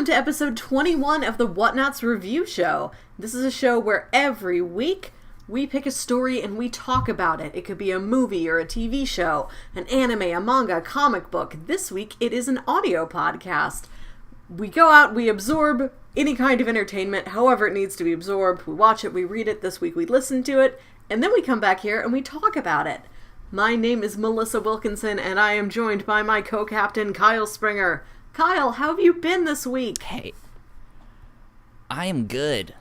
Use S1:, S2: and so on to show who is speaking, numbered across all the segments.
S1: to episode 21 of the Whatnauts Review Show. This is a show where every week we pick a story and we talk about it. It could be a movie or a TV show, an anime, a manga, a comic book. This week it is an audio podcast. We go out, we absorb any kind of entertainment, however it needs to be absorbed. We watch it, we read it. This week we listen to it, and then we come back here and we talk about it. My name is Melissa Wilkinson, and I am joined by my co-captain, Kyle Springer. Kyle, how have you been this week?
S2: Hey, I am good.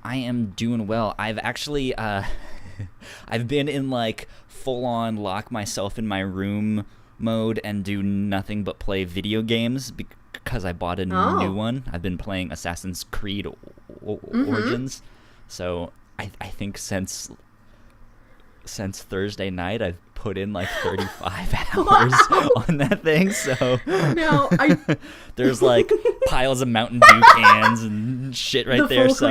S2: I am doing well. I've actually, I've been in like full-on lock myself in my room mode and do nothing but play video games because I bought a new one. I've been playing Assassin's Creed Origins, so I think since Thursday night I've put in like 35 hours on that thing, so there's like piles of Mountain Dew cans and shit right there, so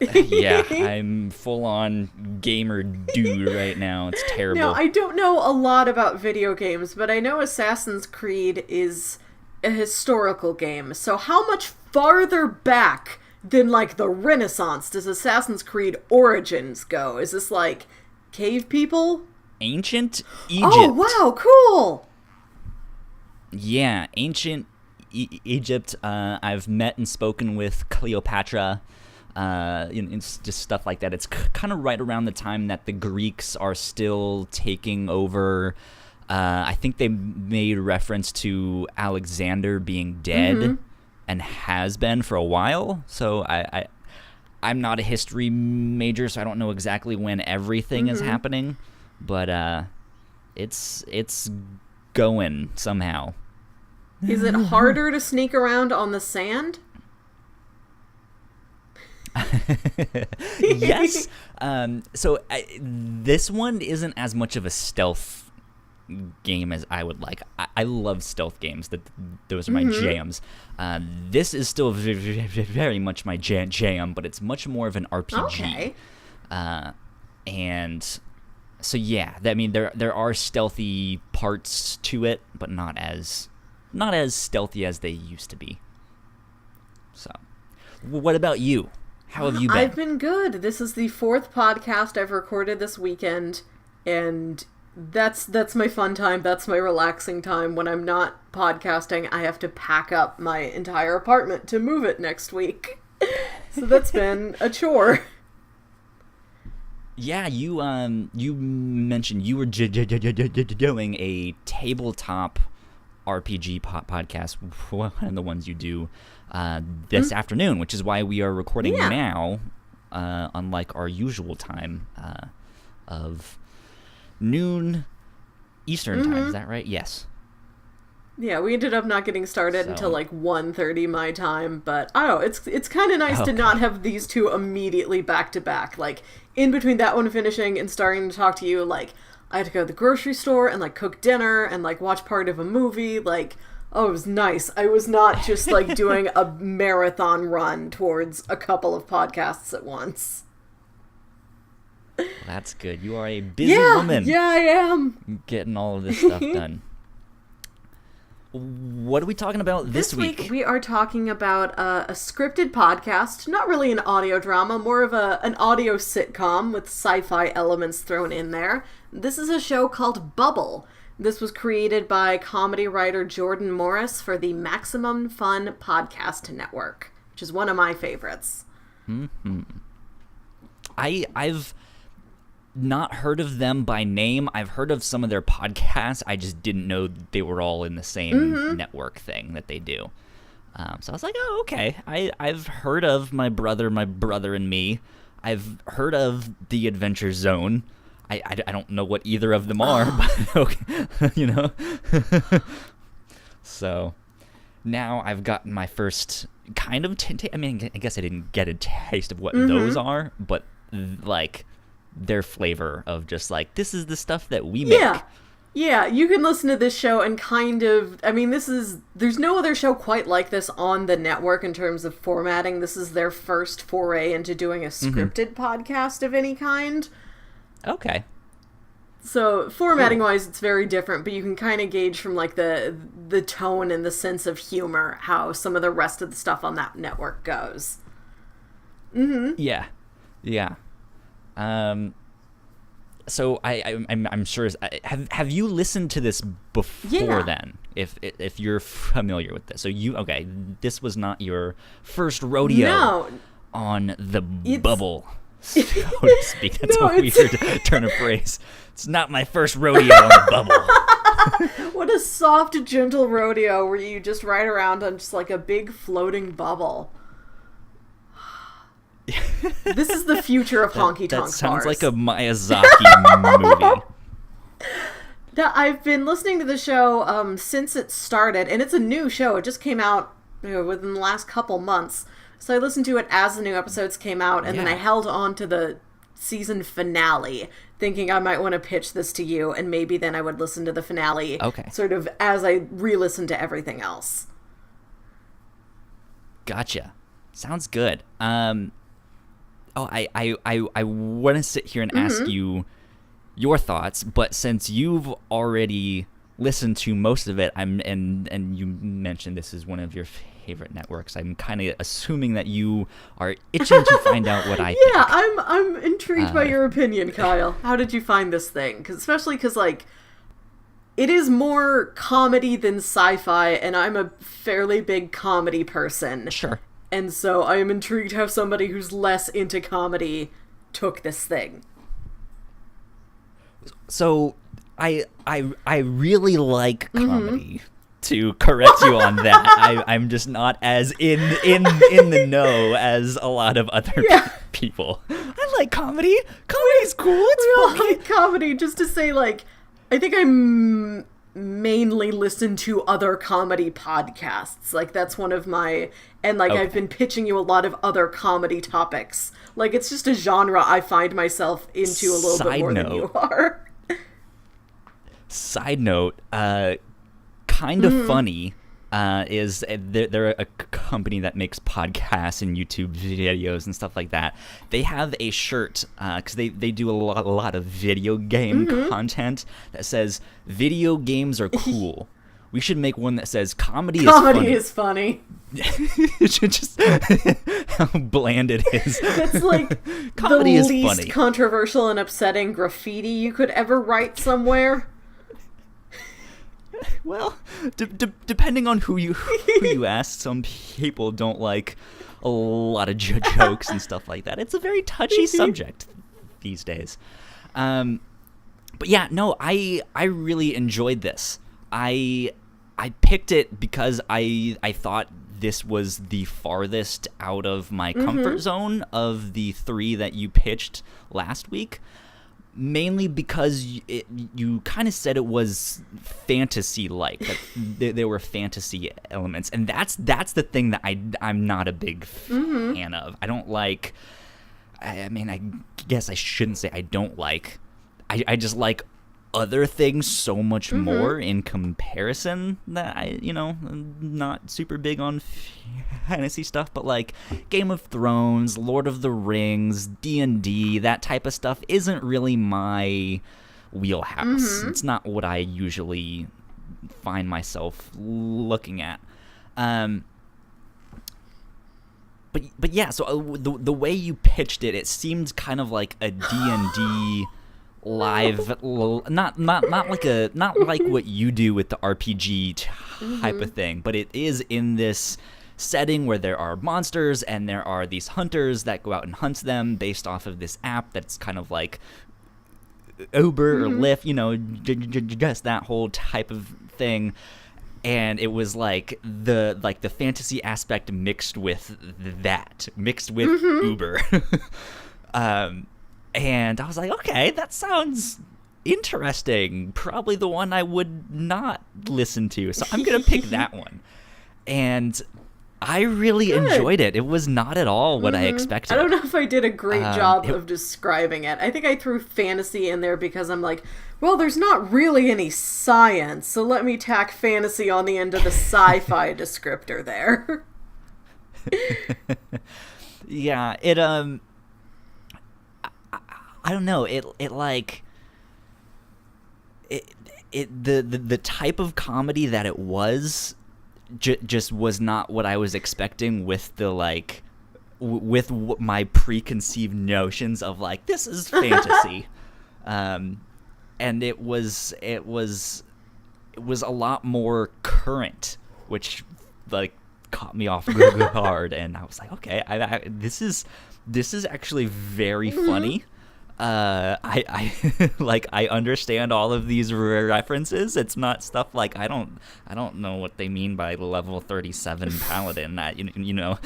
S2: I'm full on gamer dude right now. It's terrible.
S1: Now, I don't know a lot about video games, but I know Assassin's Creed is a historical game, so how much farther back than like the Renaissance does Assassin's Creed Origins go? Is this like cave people?
S2: Ancient Egypt.
S1: Oh, wow, cool.
S2: Yeah, ancient Egypt. I've met and spoken with Cleopatra. It's just stuff like that. It's kind of right around the time that the Greeks are still taking over. I think they made reference to Alexander being dead and has been for a while. So I'm not a history major, so I don't know exactly when everything is happening, but it's going somehow.
S1: Is it harder to sneak around on the sand?
S2: Yes. So this one isn't as much of a stealth game as I would like. I love stealth games. Those are my jams. This is still very much my jam, but it's much more of an RPG. Okay. And so yeah, I mean there are stealthy parts to it, but not as stealthy as they used to be. So, what about you? How have you been?
S1: I've been good. This is the 4th podcast I've recorded this weekend, and that's my fun time. That's my relaxing time. When I'm not podcasting, I have to pack up my entire apartment to move it next week. So that's been a chore. Yeah,
S2: you mentioned you were doing a tabletop RPG podcast, one of the ones you do this afternoon, which is why we are recording now, unlike our usual time of noon Eastern time. Is that right? Yes.
S1: Yeah, we ended up not getting started until like 1:30 my time, but I don't know, it's kind of nice to not have these two immediately back to back. Like in between that one finishing and starting to talk to you, like I had to go to the grocery store and like cook dinner and like watch part of a movie. Like, oh, it was nice. I was not just like doing a marathon run towards a couple of podcasts at once.
S2: Well, that's good. You are a busy woman.
S1: Yeah, I am.
S2: Getting all of this stuff done. What are we talking about this week?
S1: We are talking about a scripted podcast, not really an audio drama, more of an audio sitcom with sci-fi elements thrown in there. This is a show called Bubble. This was created by comedy writer Jordan Morris for the Maximum Fun Podcast Network, which is one of my favorites.
S2: I've not heard of them by name. I've heard of some of their podcasts. I just didn't know they were all in the same network thing that they do. So I was like, oh, okay. I've heard of My Brother and Me. I've heard of The Adventure Zone. I don't know what either of them are, but okay, you know. So now I've gotten my first kind of I mean, I guess I didn't get a taste of what those are, but like their flavor of just like, this is the stuff that we make.
S1: Yeah, you can listen to this show and kind of, I mean, there's no other show quite like this on the network in terms of formatting. This is their first foray into doing a scripted podcast of any kind.
S2: Okay.
S1: So formatting wise, it's very different, but you can kind of gauge from like the tone and the sense of humor how some of the rest of the stuff on that network goes.
S2: Yeah. So I'm sure. Have you listened to this before then? If you're familiar with this, so this was not your first rodeo on the bubble, so to speak. That's a weird turn of phrase. It's not my first rodeo on the bubble.
S1: What a soft, gentle rodeo where you just ride around on just like a big floating bubble. This is the future of honky-tonk bars.
S2: That sounds like a Miyazaki movie.
S1: Now, I've been listening to the show since it started, and it's a new show. It just came out within the last couple months. So I listened to it as the new episodes came out, and then I held on to the season finale, thinking I might want to pitch this to you, and maybe then I would listen to the finale sort of as I re-listen to everything else.
S2: Gotcha. Sounds good. I want to sit here and ask you your thoughts, but since you've already listened to most of it, and you mentioned this is one of your favorite networks, I'm kind of assuming that you are itching to find out what I think.
S1: Yeah, I'm intrigued by your opinion, Kyle. How did you find this thing? Especially because like it is more comedy than sci-fi, and I'm a fairly big comedy person.
S2: Sure.
S1: And so I am intrigued how somebody who's less into comedy took this thing. So
S2: I really like comedy. To correct you on that, I'm just not as in the know as a lot of other people. I like comedy. Comedy's cool. It's
S1: funny. I like comedy. Just to say, like, I think I mainly listen to other comedy podcasts. Like, that's one of my... And, like, I've been pitching you a lot of other comedy topics. Like, it's just a genre I find myself into a little bit more than you are.
S2: Side note, kind of funny is they're a company that makes podcasts and YouTube videos and stuff like that. They have a shirt because they do a lot of video game content that says video games are cool. We should make one that says comedy is funny. Just how bland it is.
S1: That's like comedy the least funny. Controversial and upsetting graffiti you could ever write somewhere.
S2: Well, depending on who you ask, some people don't like a lot of jokes and stuff like that. It's a very touchy subject these days. But yeah, no, I really enjoyed this. I picked it because I thought this was the farthest out of my comfort zone of the three that you pitched last week. Mainly because you kind of said it was fantasy-like, that there were fantasy elements, and that's the thing that I'm not a big fan of. I don't like. I mean, I guess I shouldn't say I don't like. I just like other things so much more in comparison that I'm not super big on fantasy stuff, but like Game of Thrones, Lord of the Rings, D&D, that type of stuff isn't really my wheelhouse. It's not what I usually find myself looking at. But yeah, so the way you pitched it, it seemed kind of like a D&D live, not like what you do with the RPG type of thing, but it is in this setting where there are monsters and there are these hunters that go out and hunt them based off of this app that's kind of like Uber or Lyft, just that whole type of thing. And it was like the fantasy aspect mixed with Uber. And I was like, okay, that sounds interesting. Probably the one I would not listen to. So I'm going to pick that one. And I really enjoyed it. It was not at all what I expected.
S1: I don't know if I did a great job of describing it. I think I threw fantasy in there because I'm like, well, there's not really any science, so let me tack fantasy on the end of the sci-fi descriptor there.
S2: Yeah, it I don't know. It like the type of comedy that it was just was not what I was expecting with the like with my preconceived notions of like this is fantasy. And it was a lot more current, which like caught me off guard, and I was like, okay, this is actually very funny. I like I understand all of these references. It's not stuff like I don't know what they mean by level 37 paladin. That you know.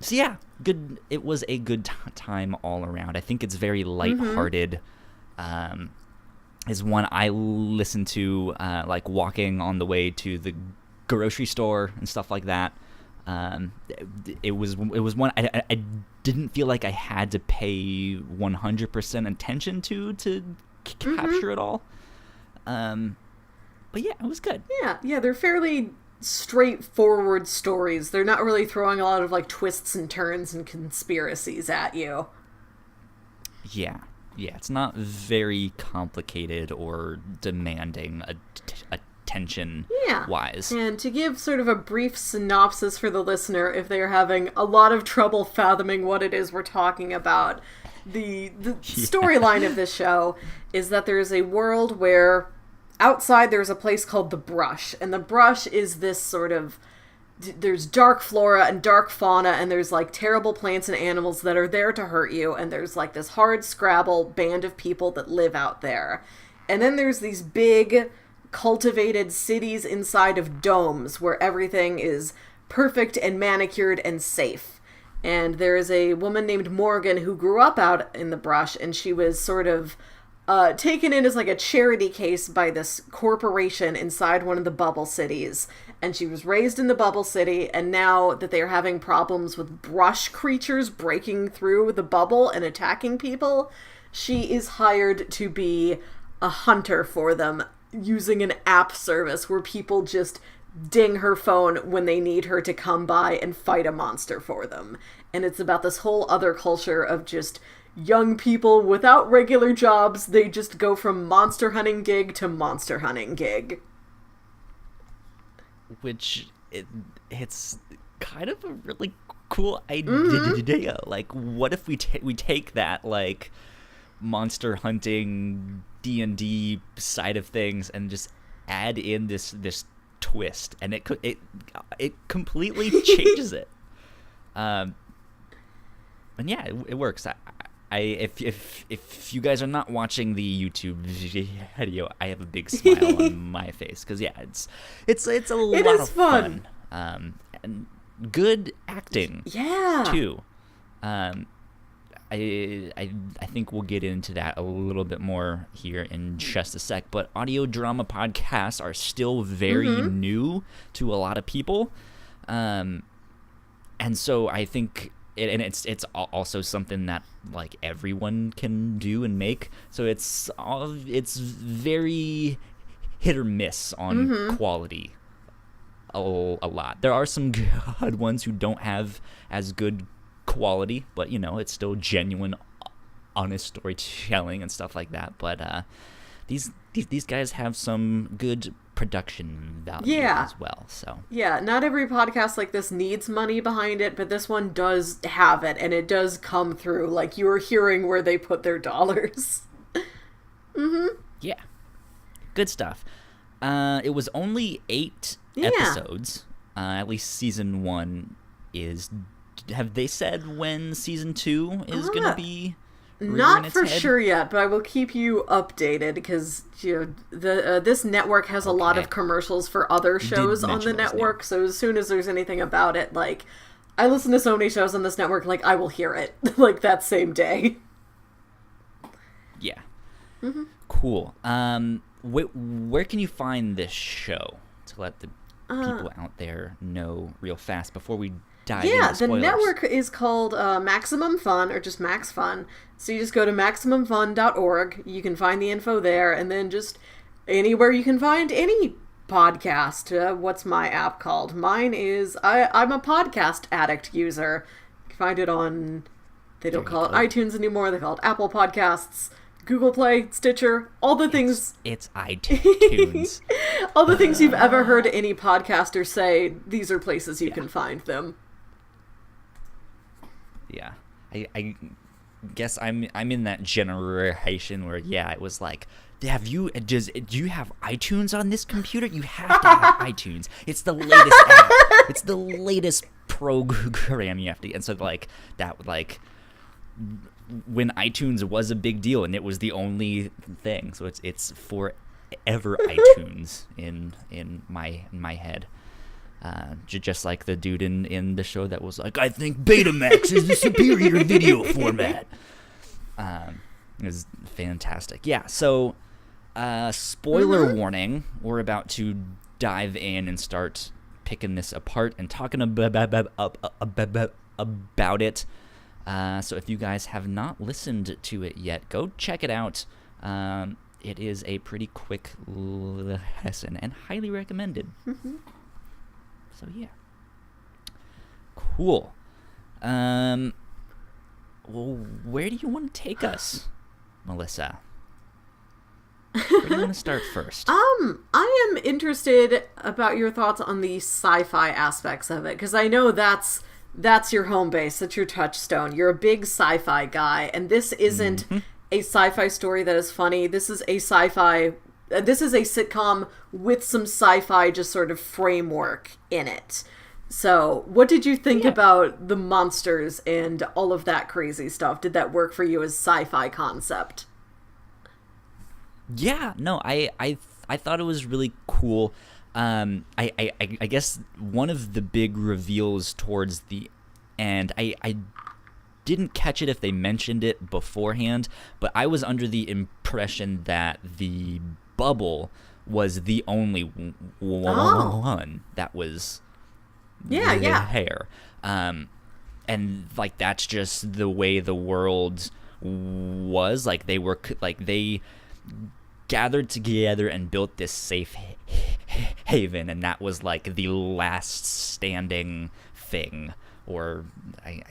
S2: So yeah, good. It was a good time all around. I think it's very lighthearted. Is one I listen to like walking on the way to the grocery store and stuff like that. It was one I didn't feel like I had to pay 100% attention to capture it all. But yeah, it was good.
S1: Yeah, they're fairly straightforward stories. They're not really throwing a lot of like twists and turns and conspiracies at you.
S2: Yeah, it's not very complicated or demanding attention wise.
S1: And to give sort of a brief synopsis for the listener, if they are having a lot of trouble fathoming what it is we're talking about, the storyline of this show is that there's a world where outside there's a place called the Brush, and the Brush is this sort of, there's dark flora and dark fauna, and there's like terrible plants and animals that are there to hurt you, and there's like this hard scrabble band of people that live out there. And then there's these big cultivated cities inside of domes where everything is perfect and manicured and safe. And there is a woman named Morgan who grew up out in the Brush, and she was sort of taken in as like a charity case by this corporation inside one of the bubble cities. And she was raised in the bubble city, and now that they're having problems with brush creatures breaking through the bubble and attacking people, she is hired to be a hunter for them, using an app service where people just ding her phone when they need her to come by and fight a monster for them. And it's about this whole other culture of just young people without regular jobs. They just go from monster hunting gig to monster hunting gig.
S2: Which, it's kind of a really cool idea. Like, what if we take that, like, monster hunting D&D side of things and just add in this twist, and it completely changes it. And yeah, it works. If you guys are not watching the YouTube video, I have a big smile on my face because yeah, it's a lot of fun. And good acting.
S1: Yeah.
S2: Too. I think we'll get into that a little bit more here in just a sec, but audio drama podcasts are still very new to a lot of people. And so I think it's also something that like everyone can do and make. So it's very hit or miss on quality a lot. There are some good ones who don't have as good quality, but you know, it's still genuine, honest storytelling and stuff like that. But these guys have some good production value as well. So
S1: yeah, not every podcast like this needs money behind it, but this one does have it, and it does come through. Like, you're hearing where they put their dollars.
S2: Yeah, good stuff. It was only 8 episodes. At least season 1 is. Have they said when season 2 is going to be?
S1: Not for sure yet, but I will keep you updated because this network has a lot of commercials for other shows on the network. So as soon as there's anything about it, like, I listen to so many shows on this network, like, I will hear it like that same day.
S2: Yeah. Cool. Where can you find this show to let the people out there know real fast before we dive into spoilers?
S1: The network is called Maximum Fun, or just Max Fun. So you just go to MaximumFun.org. You can find the info there, and then just anywhere you can find any podcast. What's my app called? Mine is, I'm a Podcast Addict user. You can find it on, they don't call it iTunes anymore, they call it Apple Podcasts, Google Play, Stitcher, all the things.
S2: It's iTunes.
S1: All the things you've ever heard any podcaster say, these are places you can find them.
S2: Yeah. I guess I'm in that generation where, it was like, do you have iTunes on this computer? You have to have iTunes. It's the latest app. It's the latest program you have to, and so like that, like when iTunes was a big deal and it was the only thing, so it's forever iTunes in my head. Just like the dude in the show that was like, I think Betamax is the superior video format. It was fantastic. Yeah, so spoiler warning, we're about to dive in and start picking this apart and talking about it. So if you guys have not listened to it yet, go check it out. It is a pretty quick lesson and highly recommended. So yeah, cool. Well, where do you want to take us, Melissa? Where do you want to start first?
S1: I am interested about your thoughts on the sci-fi aspects of it, because I know that's your home base, that's your touchstone. You're a big sci-fi guy, and this isn't a sci-fi story that is funny. This is a sitcom with some sci-fi just sort of framework in it. So, what did you think about the monsters and all of that crazy stuff? Did that work for you as sci-fi concept?
S2: Yeah, no, I thought it was really cool. I guess one of the big reveals towards the end, I didn't catch it if they mentioned it beforehand, but I was under the impression that the bubble was the only one that was hair. And like that's just the way the world was. Like they gathered together and built this safe haven, and that was like the last standing thing. Or I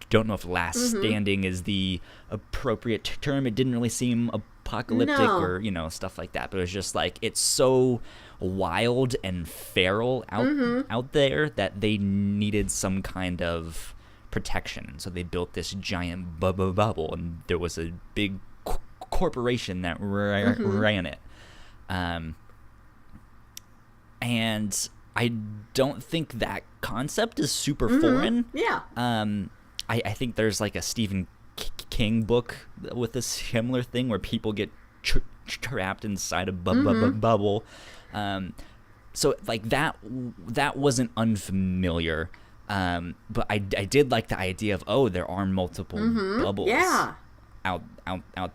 S2: don't know if last standing is the appropriate term. It didn't really seem apocalyptic or stuff like that, but it was just like it's so wild and feral out there that they needed some kind of protection, so they built this giant bubble, and there was a big corporation that ran it, and I don't think that concept is super foreign. I think there's like a Stephen King book with a similar thing where people get trapped inside a bubble. So like that wasn't unfamiliar. But I did like the idea of, there are multiple bubbles out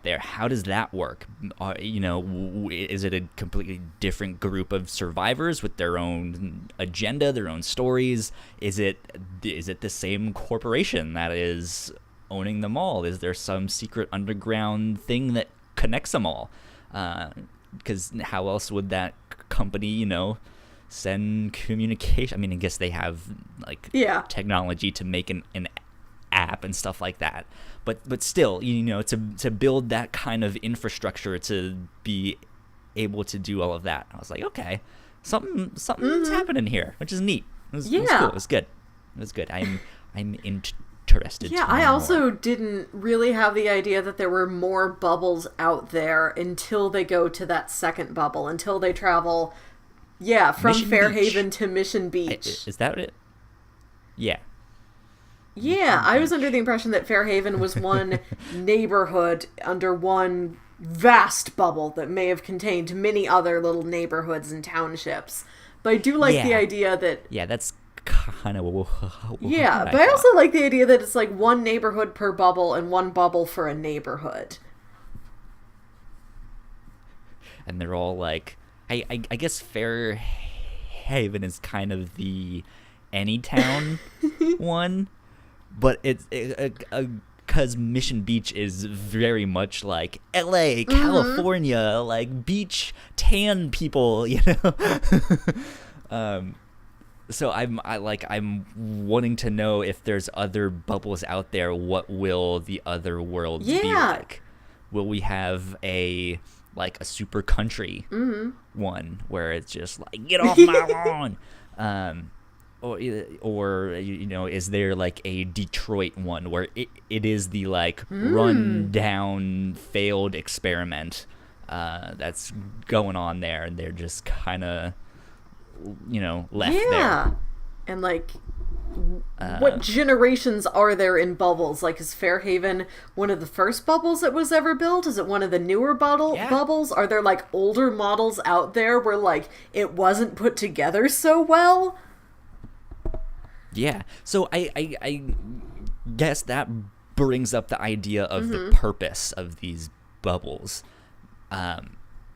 S2: there. How does that work? Is it a completely different group of survivors with their own agenda, their own stories? Is it the same corporation that is owning them all? Is there some secret underground thing that connects them all? Because how else would that company, send communication? I mean, I guess they have technology to make an app and stuff like that. But still, to build that kind of infrastructure to be able to do all of that, I was like, okay, something's happening here, which is neat. It was cool. It was good. I'm interested.
S1: Yeah, I also didn't really have the idea that there were more bubbles out there until they go to that second bubble, until they travel, from Mission Fairhaven Beach. To Mission Beach.
S2: Is that it? Yeah.
S1: Yeah, I was under the impression that Fairhaven was one neighborhood under one vast bubble that may have contained many other little neighborhoods and townships. But I do like the idea that...
S2: Yeah, that's kind of...
S1: Yeah, but I also like the idea that it's like one neighborhood per bubble and one bubble for a neighborhood.
S2: And they're all like... I guess Fairhaven is kind of the Anytown one. But it's because Mission Beach is very much like LA, California, like beach tan people, So I'm wanting to know if there's other bubbles out there. What will the other worlds be like? Will we have a super country one where it's just like, get off my lawn? Or is there like a Detroit one where it is the like run down failed experiment that's going on there, and they're just kind of left there.
S1: And like, what generations are there in bubbles? Like, is Fairhaven one of the first bubbles that was ever built? Is it one of the newer bubbles? Are there like older models out there where like it wasn't put together so well?
S2: Yeah. So I guess that brings up the idea of the purpose of these bubbles,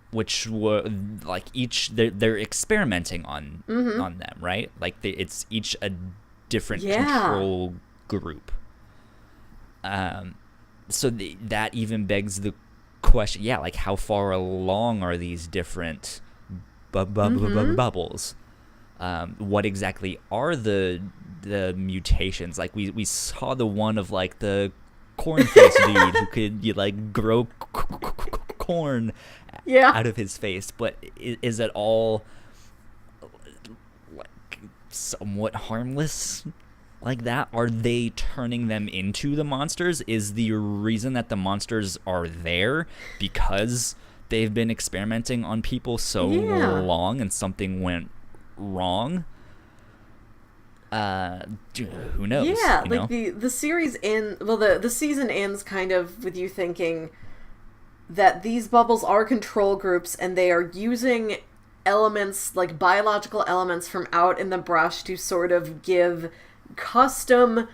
S2: which were like they're experimenting on them, right? Like it's each a different control group. So that even begs the question, like how far along are these different bubbles? What exactly are the mutations? Like we saw the one of like the corn face dude who could like grow corn out of his face, but is it all like somewhat harmless like that? Are they turning them into the monsters? Is the reason that the monsters are there because they've been experimenting on people so long and something went wrong? Who knows?
S1: Like the series the season ends kind of with you thinking that these bubbles are control groups, and they are using elements, like biological elements from out in the brush, to sort of give custom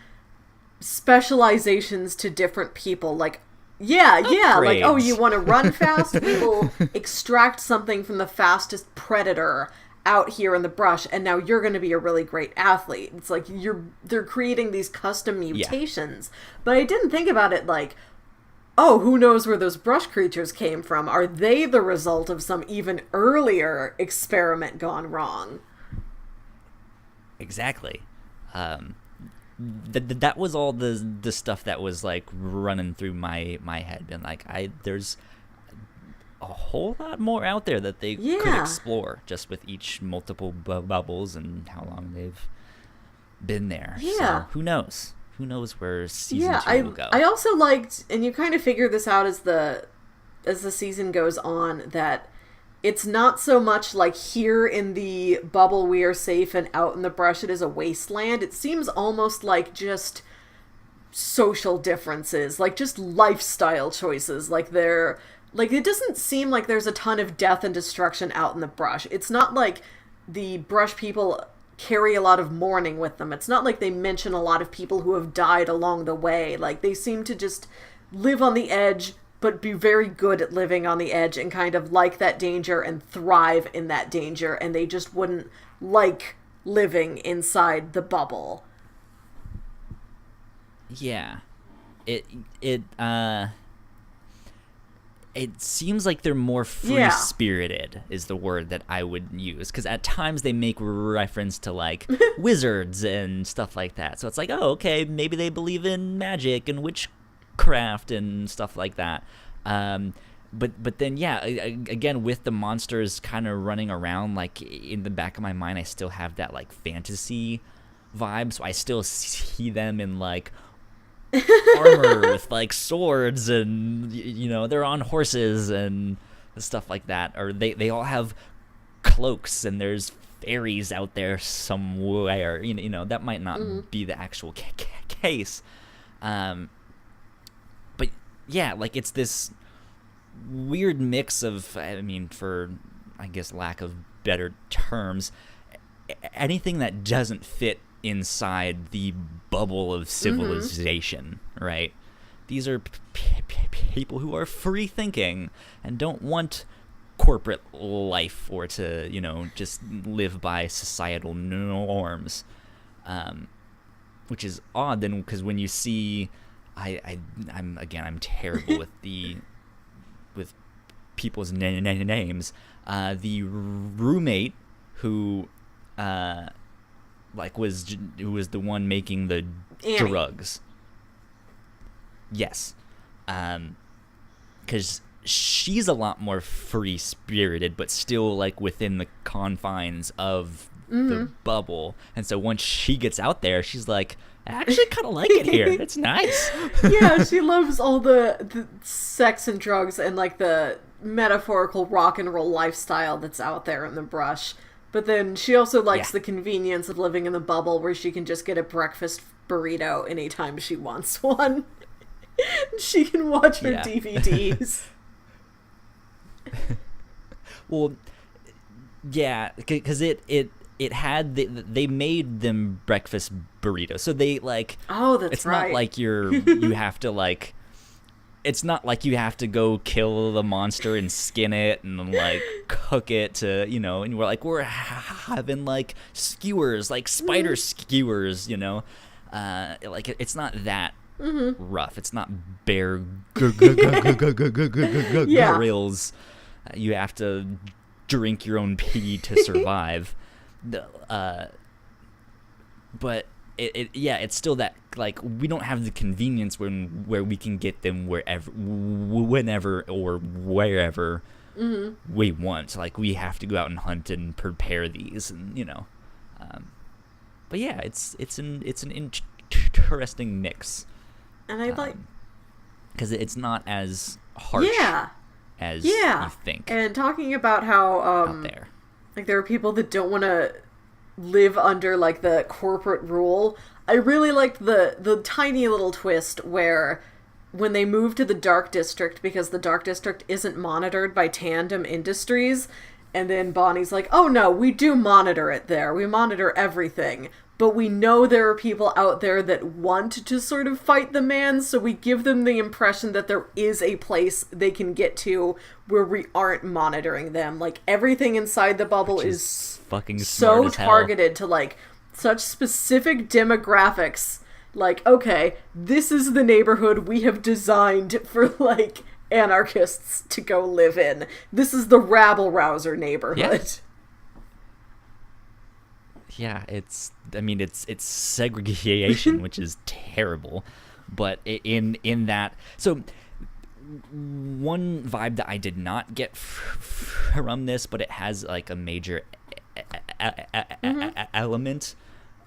S1: specializations to different people. Like,
S2: Upgrades.
S1: like, oh, you want to run fast? We will extract something from the fastest predator out here in the brush, and now you're going to be a really great athlete. It's like they're creating these custom mutations. But I didn't think about it like, oh, who knows where those brush creatures came from? Are they the result of some even earlier experiment gone wrong?
S2: Exactly. That was all the stuff that was like running through my head, and like there's a whole lot more out there that they could explore just with each multiple bubbles and how long they've been there. So who knows? Who knows where season 2 will go?
S1: I also liked, and you kind of figure this out as the season goes on, that it's not so much like here in the bubble we are safe and out in the brush it is a wasteland. It seems almost like just social differences, like just lifestyle choices. Like it doesn't seem like there's a ton of death and destruction out in the brush. It's not like the brush people carry a lot of mourning with them. It's not like they mention a lot of people who have died along the way. Like, they seem to just live on the edge, but be very good at living on the edge and kind of like that danger and thrive in that danger, and they just wouldn't like living inside the bubble.
S2: Yeah. It seems like they're more free-spirited is the word that I would use, because at times they make reference to like wizards and stuff like that. So it's like, oh, okay, maybe they believe in magic and witchcraft and stuff like that. But then again, with the monsters kind of running around, like in the back of my mind, I still have that like fantasy vibe. So I still see them in like armor with like swords, and they're on horses and stuff like that, or they all have cloaks, and there's fairies out there somewhere. That might not be the actual case, but yeah, like it's this weird mix of, I mean, for I guess lack of better terms, anything that doesn't fit inside the bubble of civilization, right? These are people who are free thinking and don't want corporate life or to, just live by societal norms, which is odd then, because when you see, I'm terrible with people's names. The roommate who who was the one making the
S1: Annie.
S2: drugs. Yes. because she's a lot more free-spirited, but still like within the confines of the bubble. And so once she gets out there, she's like, I actually kind of like it here. It's nice.
S1: Yeah, she loves all the sex and drugs and like the metaphorical rock and roll lifestyle that's out there in the brush. But then she also likes the convenience of living in the bubble where she can just get a breakfast burrito anytime she wants one. She can watch her DVDs.
S2: Well, yeah, because it had they made them breakfast burritos, so they like.
S1: Oh, that's
S2: it's
S1: right.
S2: Not like you have to like. It's not like you have to go kill the monster and skin it and like cook it to, you know. And we're having like skewers, like spider skewers, you know. Like it's not that rough. It's not bear grills. You have to drink your own pee to survive. But it's still that, like, we don't have the convenience where we can get them whenever or wherever we want. Like, we have to go out and hunt and prepare these, and you know. But yeah, it's an interesting mix,
S1: and I like
S2: because it's not as harsh as you think.
S1: And talking about how
S2: out there,
S1: like, there are people that don't want to live under like the corporate rule. I really liked the tiny little twist where when they move to the Dark District, because the Dark District isn't monitored by Tandem Industries, and then Bonnie's like, oh no, we do monitor it there. We monitor everything. But we know there are people out there that want to sort of fight the man, so we give them the impression that there is a place they can get to where we aren't monitoring them. Like, everything inside the bubble is
S2: fucking
S1: so targeted to, like, such specific demographics. Like, okay, this is the neighborhood we have designed for, like, anarchists to go live in. This is the rabble-rouser neighborhood.
S2: Yeah, it's segregation, which is terrible. But in that, so one vibe that I did not get from this, but it has like a major element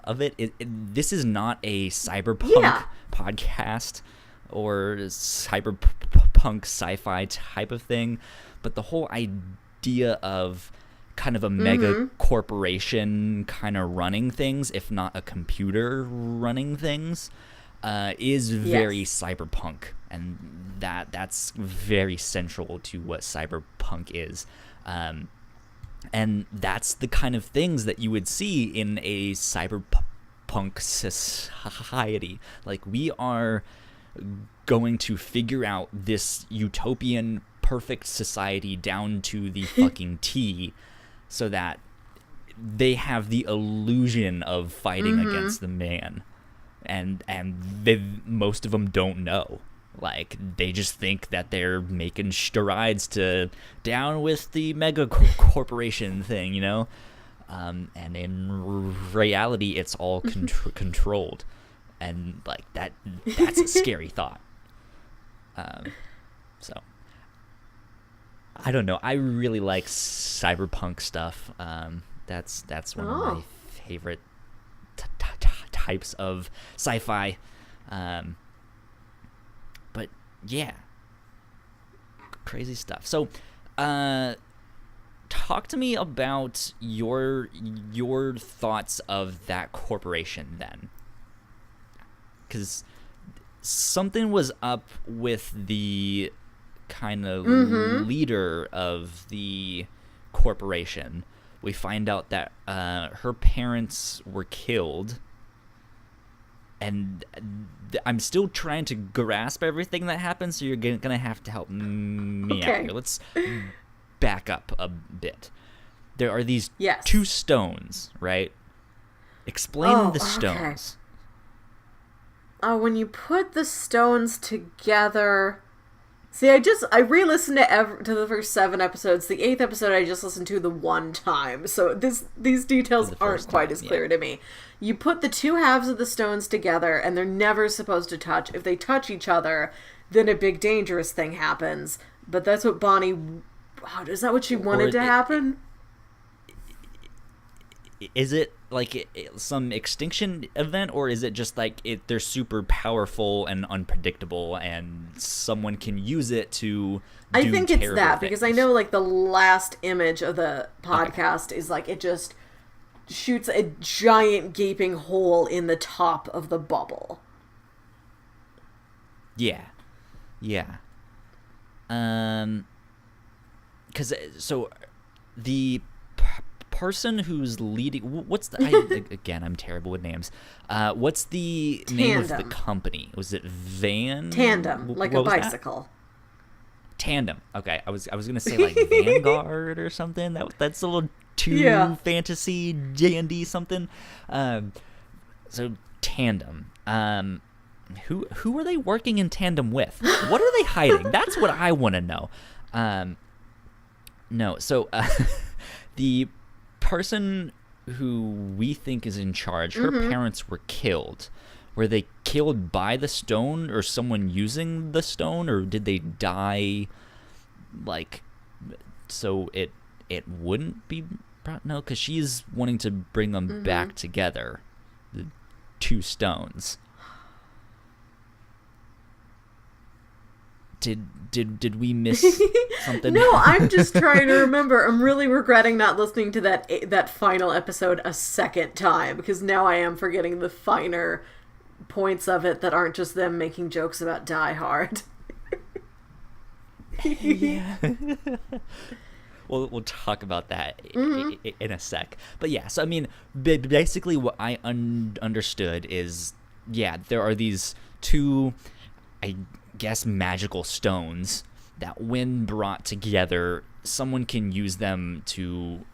S2: of it. This is not a cyberpunk podcast or cyberpunk sci-fi type of thing, but the whole idea of kind of a mega corporation kind of running things, if not a computer running things, is very cyberpunk, and that's very central to what cyberpunk is, and that's the kind of things that you would see in a cyberpunk society. Like, we are going to figure out this utopian perfect society down to the fucking T, so that they have the illusion of fighting against the man, and most of them don't know. Like, they just think that they're making strides to down with the mega corporation thing, you know. And in reality, it's all controlled, and like that's a scary thought. So I don't know. I really like cyberpunk stuff. That's one of my favorite types of sci-fi. But yeah, crazy stuff. So, talk to me about your thoughts of that corporation then, because something was up with the kind of leader of the corporation. We find out that her parents were killed, and I'm still trying to grasp everything that happened, so you're gonna have to help me out here. Let's back up a bit. There are these two stones, right? Explain the stones.
S1: When you put the stones together... See, I re-listened to the first 7 episodes. The 8th episode I just listened to the one time, so these details aren't quite as clear to me. You put the two halves of the stones together, and they're never supposed to touch. If they touch each other, then a big dangerous thing happens. But that's what Bonnie... Wow, is that what she wanted to happen?
S2: Is it like some extinction event, or is it just like they're super powerful and unpredictable and someone can use it to
S1: I think it's that,
S2: things?
S1: because I know like the last image of the podcast is like it just shoots a giant gaping hole in the top of the bubble.
S2: Yeah. Because so the person who's leading, what's the again, I'm terrible with names. What's the name of the company? Was it
S1: Tandem, like a bicycle.
S2: Tandem. Okay, I was gonna say like Vanguard or something. That's a little too fantasy J&D something. So Tandem. Who are they working in tandem with? What are they hiding? That's what I want to know. No, so the person who we think is in charge, her parents were killed. Were they killed by the stone or someone using the stone, or did they die like so it wouldn't be no, because she's wanting to bring them back together, the two stones. Did we miss something?
S1: No, I'm just trying to remember. I'm really regretting not listening to that final episode a second time, because now I am forgetting the finer points of it that aren't just them making jokes about Die Hard.
S2: Yeah. We'll talk about that in a sec. But yeah, so I mean, basically what I understood is, yeah, there are these two, I guess, magical stones that when brought together, someone can use them to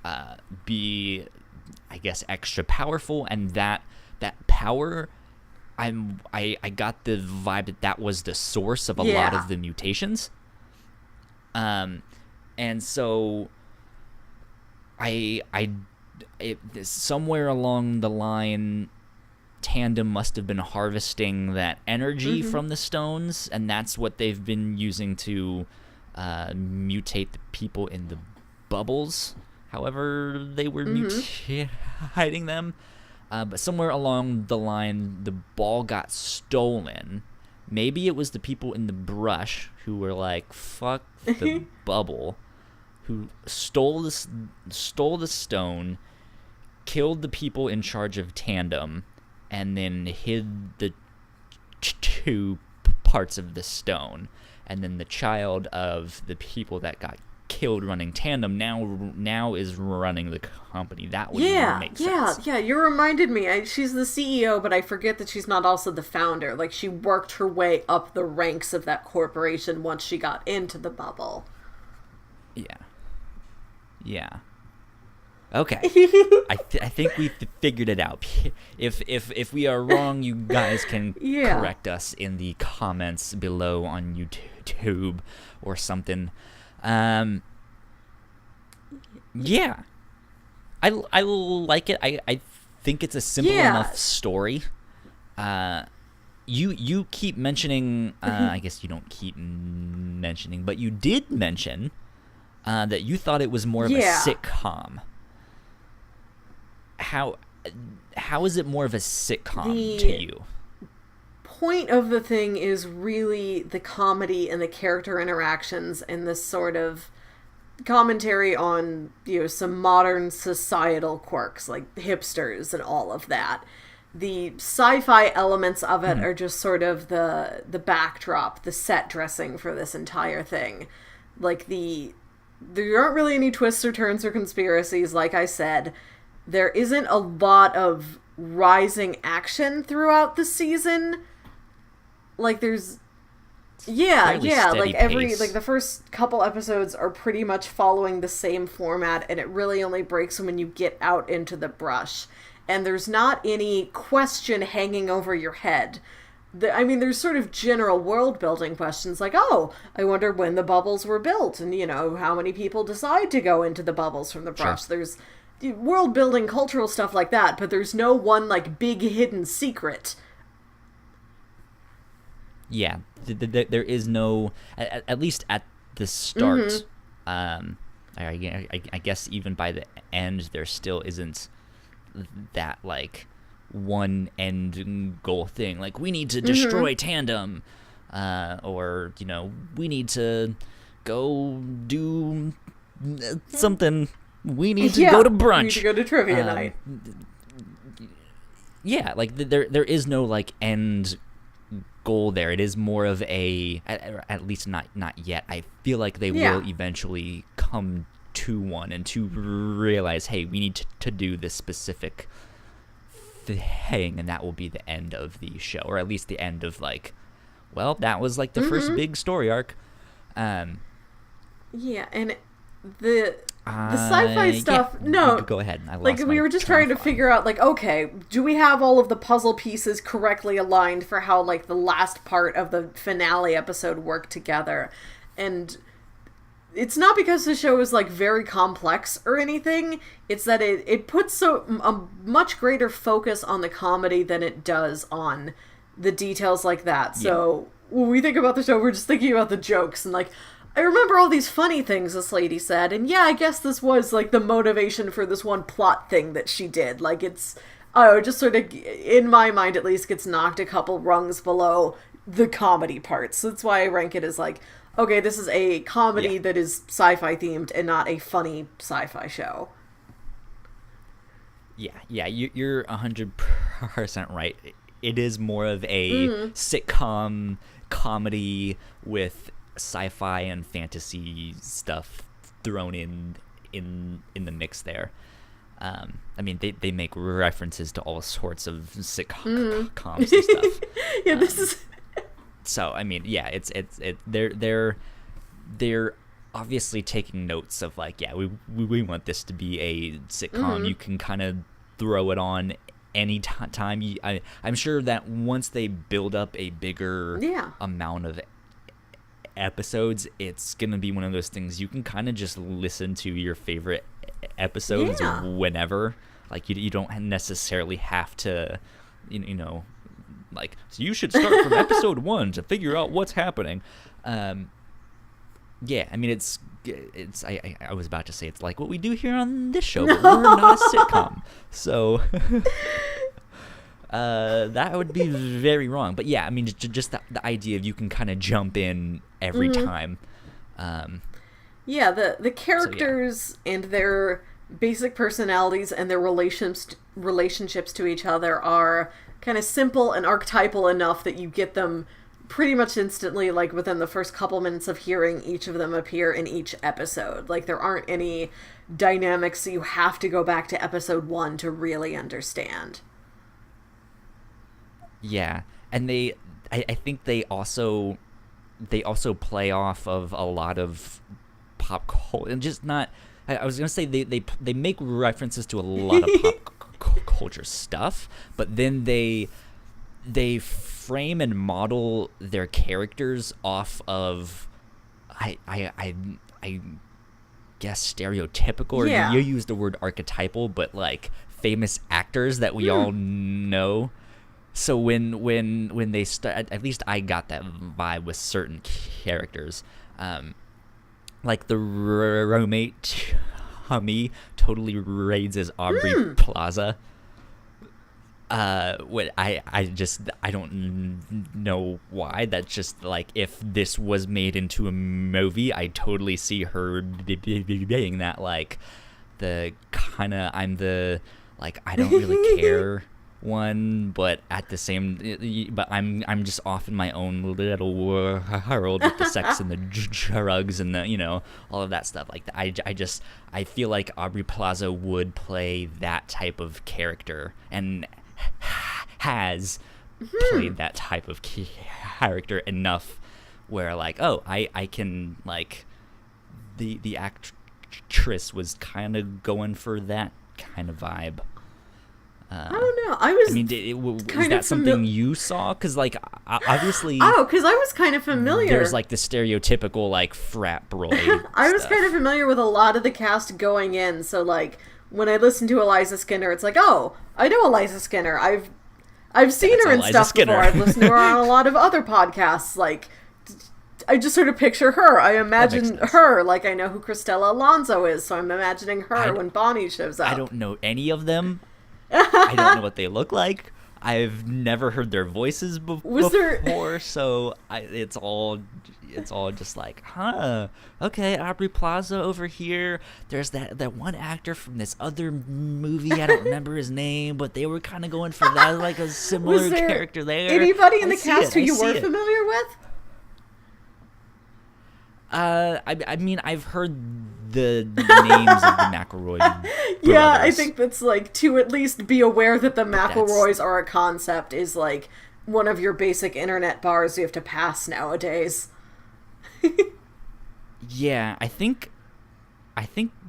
S2: be, I guess, extra powerful, and that power, I got the vibe that was the source of a lot of the mutations. And so somewhere along the line, Tandem must have been harvesting that energy from the stones, and that's what they've been using to mutate the people in the bubbles, however they were hiding them. But somewhere along the line, the ball got stolen. Maybe it was the people in the brush who were like, fuck the bubble, who stole the stone, killed the people in charge of Tandem, and then hid the two parts of the stone. And then the child of the people that got killed running Tandem now is running the company. That would make sense.
S1: Yeah, you reminded me. She's the CEO, but I forget that she's not also the founder. Like, she worked her way up the ranks of that corporation once she got into the bubble.
S2: Yeah. Okay. I think we figured it out. If we are wrong, you guys can correct us in the comments below on YouTube or something. Yeah. I like it. I think it's a simple enough story. You keep mentioning, I guess you don't keep mentioning, but you did mention that you thought it was more of a sitcom. How is it more of a sitcom to you?
S1: Point of the thing is really the comedy and the character interactions and this sort of commentary on, some modern societal quirks like hipsters and all of that. The sci-fi elements of it are just sort of the backdrop, the set dressing for this entire thing. Like there aren't really any twists or turns or conspiracies, like I said. There isn't a lot of rising action throughout the season. Like there's like the first couple episodes are pretty much following the same format, and it really only breaks when you get out into the brush. And there's not any question hanging over your head. There's sort of general world building questions like, oh, I wonder when the bubbles were built, and how many people decide to go into the bubbles from the brush. Sure. There's world building, cultural stuff like that, but there's no one like big hidden secret.
S2: yeah, there is no, at least at the start. I guess even by the end, there still isn't that like one end goal thing. Like, we need to destroy Tandem, or we need to go do something. We need to go to brunch.
S1: We need to go to trivia night.
S2: Yeah, like there is no like end goal there. It is more of a, at least not yet. I feel like they will eventually come to one and to realize, hey, we need to do this specific thing, and that will be the end of the show, or at least the end of like, well, that was like the first big story arc.
S1: And the sci-fi stuff, no.
S2: Go ahead. I lost
S1: like, we were just trying to figure out, like, okay, do we have all of the puzzle pieces correctly aligned for how, like, the last part of the finale episode worked together? And it's not because the show is, like, very complex or anything. It's that it puts a much greater focus on the comedy than it does on the details like that. So when we think about the show, we're just thinking about the jokes and, like, I remember all these funny things this lady said, and I guess this was, like, the motivation for this one plot thing that she did. Like, it's, just sort of, in my mind at least, gets knocked a couple rungs below the comedy parts. So that's why I rank it as, like, okay, this is a comedy that is sci-fi themed and not a funny sci-fi show.
S2: Yeah, you're 100% right. It is more of a sitcom comedy with sci-fi and fantasy stuff thrown in the mix there. I mean, they make references to all sorts of sitcoms and stuff.
S1: This is.
S2: So I mean, they're obviously taking notes of like, we want this to be a sitcom. You can kind of throw it on any time. I'm sure that once they build up a bigger amount of episodes, it's gonna be one of those things you can kind of just listen to your favorite episodes whenever. Like, you don't necessarily have to, like, so you should start from episode 1 to figure out what's happening. I mean, it's I was about to say it's like what we do here on this show, but we're not a sitcom, so that would be very wrong. But I mean, just the idea of you can kind of jump in every time.
S1: The characters and their basic personalities and their relationships to each other are kind of simple and archetypal enough that you get them pretty much instantly, like within the first couple minutes of hearing each of them appear in each episode. Like, there aren't any dynamics that you have to go back to episode 1 to really understand.
S2: Yeah, and I think they also play off of a lot of pop culture, and just not. I was gonna say they make references to a lot of pop culture stuff, but then they frame and model their characters off of I guess stereotypical, or you use the word archetypal, but like famous actors that we all know. So when they start, at least I got that vibe with certain characters, like the roommate Hummy totally raids as Aubrey Plaza. What I don't know why. That's just like, if this was made into a movie, I totally see her being that, like, the kind of, I'm the, like, I don't really care one, but at the same, but I'm just off in my own little world with the sex and the drugs and the all of that stuff. Like, I feel like Aubrey Plaza would play that type of character, and has played that type of character enough where, like, oh, I can, like, the actress was kind of going for that kind of vibe.
S1: I don't know.
S2: Is that something you saw? Because, like, obviously...
S1: Oh, because I was kind of familiar.
S2: There's, like, the stereotypical, like, frat bro
S1: I was kind of familiar with a lot of the cast going in, so, like, when I listen to Eliza Skinner, it's like, oh, I know Eliza Skinner. I've seen her in
S2: Eliza
S1: stuff
S2: Skinner.
S1: before. I've listened to her on a lot of other podcasts. Like, I just sort of picture her. I imagine her. Like, I know who Cristela Alonso is, so I'm imagining her when Bonnie shows up.
S2: I don't know any of them. I don't know what they look like. I've never heard their voices before, so it's all just like, huh, okay, Aubrey Plaza over here. There's that one actor from this other movie, I don't remember his name, but they were kind of going for that, like a similar character there.
S1: Anybody in the cast who you were familiar with?
S2: I mean, I've heard the names of the McElroy brothers.
S1: Yeah, I think that's like, to at least be aware that the McElroys are a concept is like one of your basic internet bars you have to pass nowadays.
S2: Yeah, I think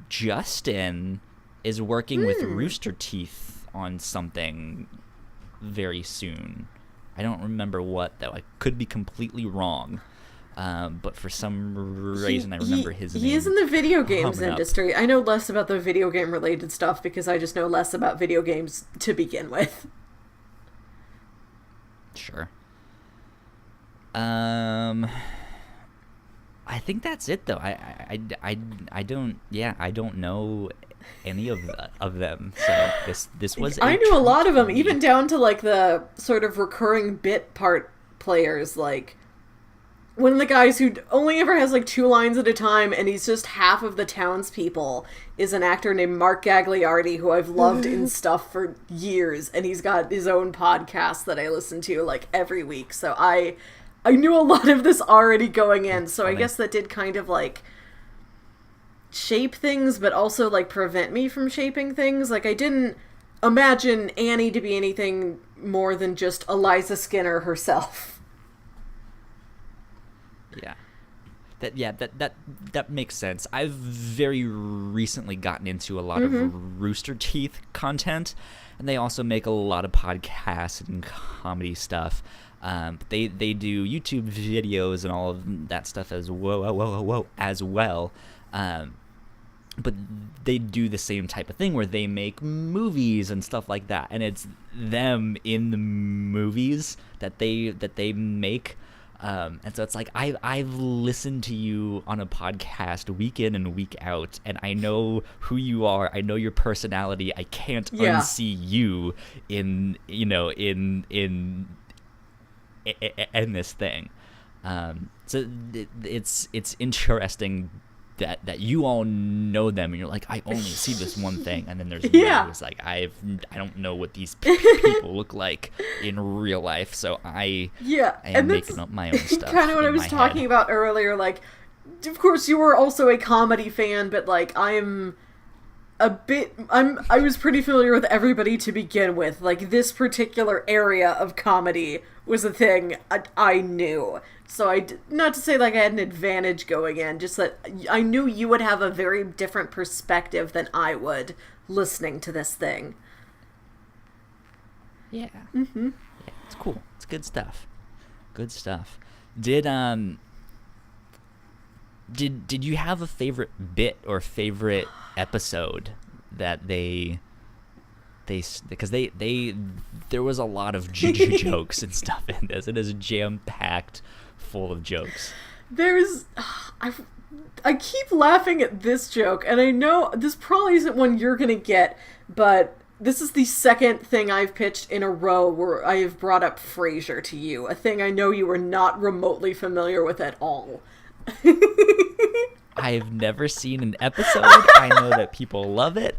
S2: Justin is working with Rooster Teeth on something very soon. I don't remember what, though. I could be completely wrong. But for some reason, I remember his name.
S1: He is in the video games industry. I know less about the video game related stuff because I just know less about video games to begin with.
S2: Sure. I think that's it, though. I don't know any of them. So this was.
S1: I knew a lot of them, even down to like the sort of recurring bit part players, like. One of the guys who only ever has like 2 lines at a time, and he's just half of the townspeople, is an actor named Mark Gagliardi, who I've loved in stuff for years, and he's got his own podcast that I listen to like every week. So I knew a lot of this already going in, so I guess that did kind of like shape things, but also like prevent me from shaping things. Like, I didn't imagine Annie to be anything more than just Eliza Skinner herself.
S2: Yeah. That makes sense. I've very recently gotten into a lot of Rooster Teeth content, and they also make a lot of podcasts and comedy stuff. They do YouTube videos and all of that stuff as well. But they do the same type of thing where they make movies and stuff like that, and it's them in the movies that they make. And so it's like, I've listened to you on a podcast week in and week out, and I know who you are. I know your personality. I can't unsee you in this thing. So it's interesting that you all know them, and you're like, I only see this one thing, and then there's me who's like, I don't know what these people look like in real life, so I am making up my own stuff.
S1: Kind of what I was talking about earlier. Like, of course, you were also a comedy fan, but like, I was pretty familiar with everybody to begin with. Like, this particular area of comedy was a thing I knew. So not to say like I had an advantage going in, just that I knew you would have a very different perspective than I would listening to this thing.
S2: Yeah. Mm-hmm. Yeah, it's cool. It's good stuff. Good stuff. Did you have a favorite bit or favorite episode that because there was a lot of jokes and stuff in this. It is jam-packed full of jokes.
S1: I keep laughing at this joke, and I know this probably isn't one you're gonna get, but this is the second thing I've pitched in a row where I have brought up Frasier to you, a thing I know you were not remotely familiar with at all.
S2: I've never seen an episode. I know that people love it.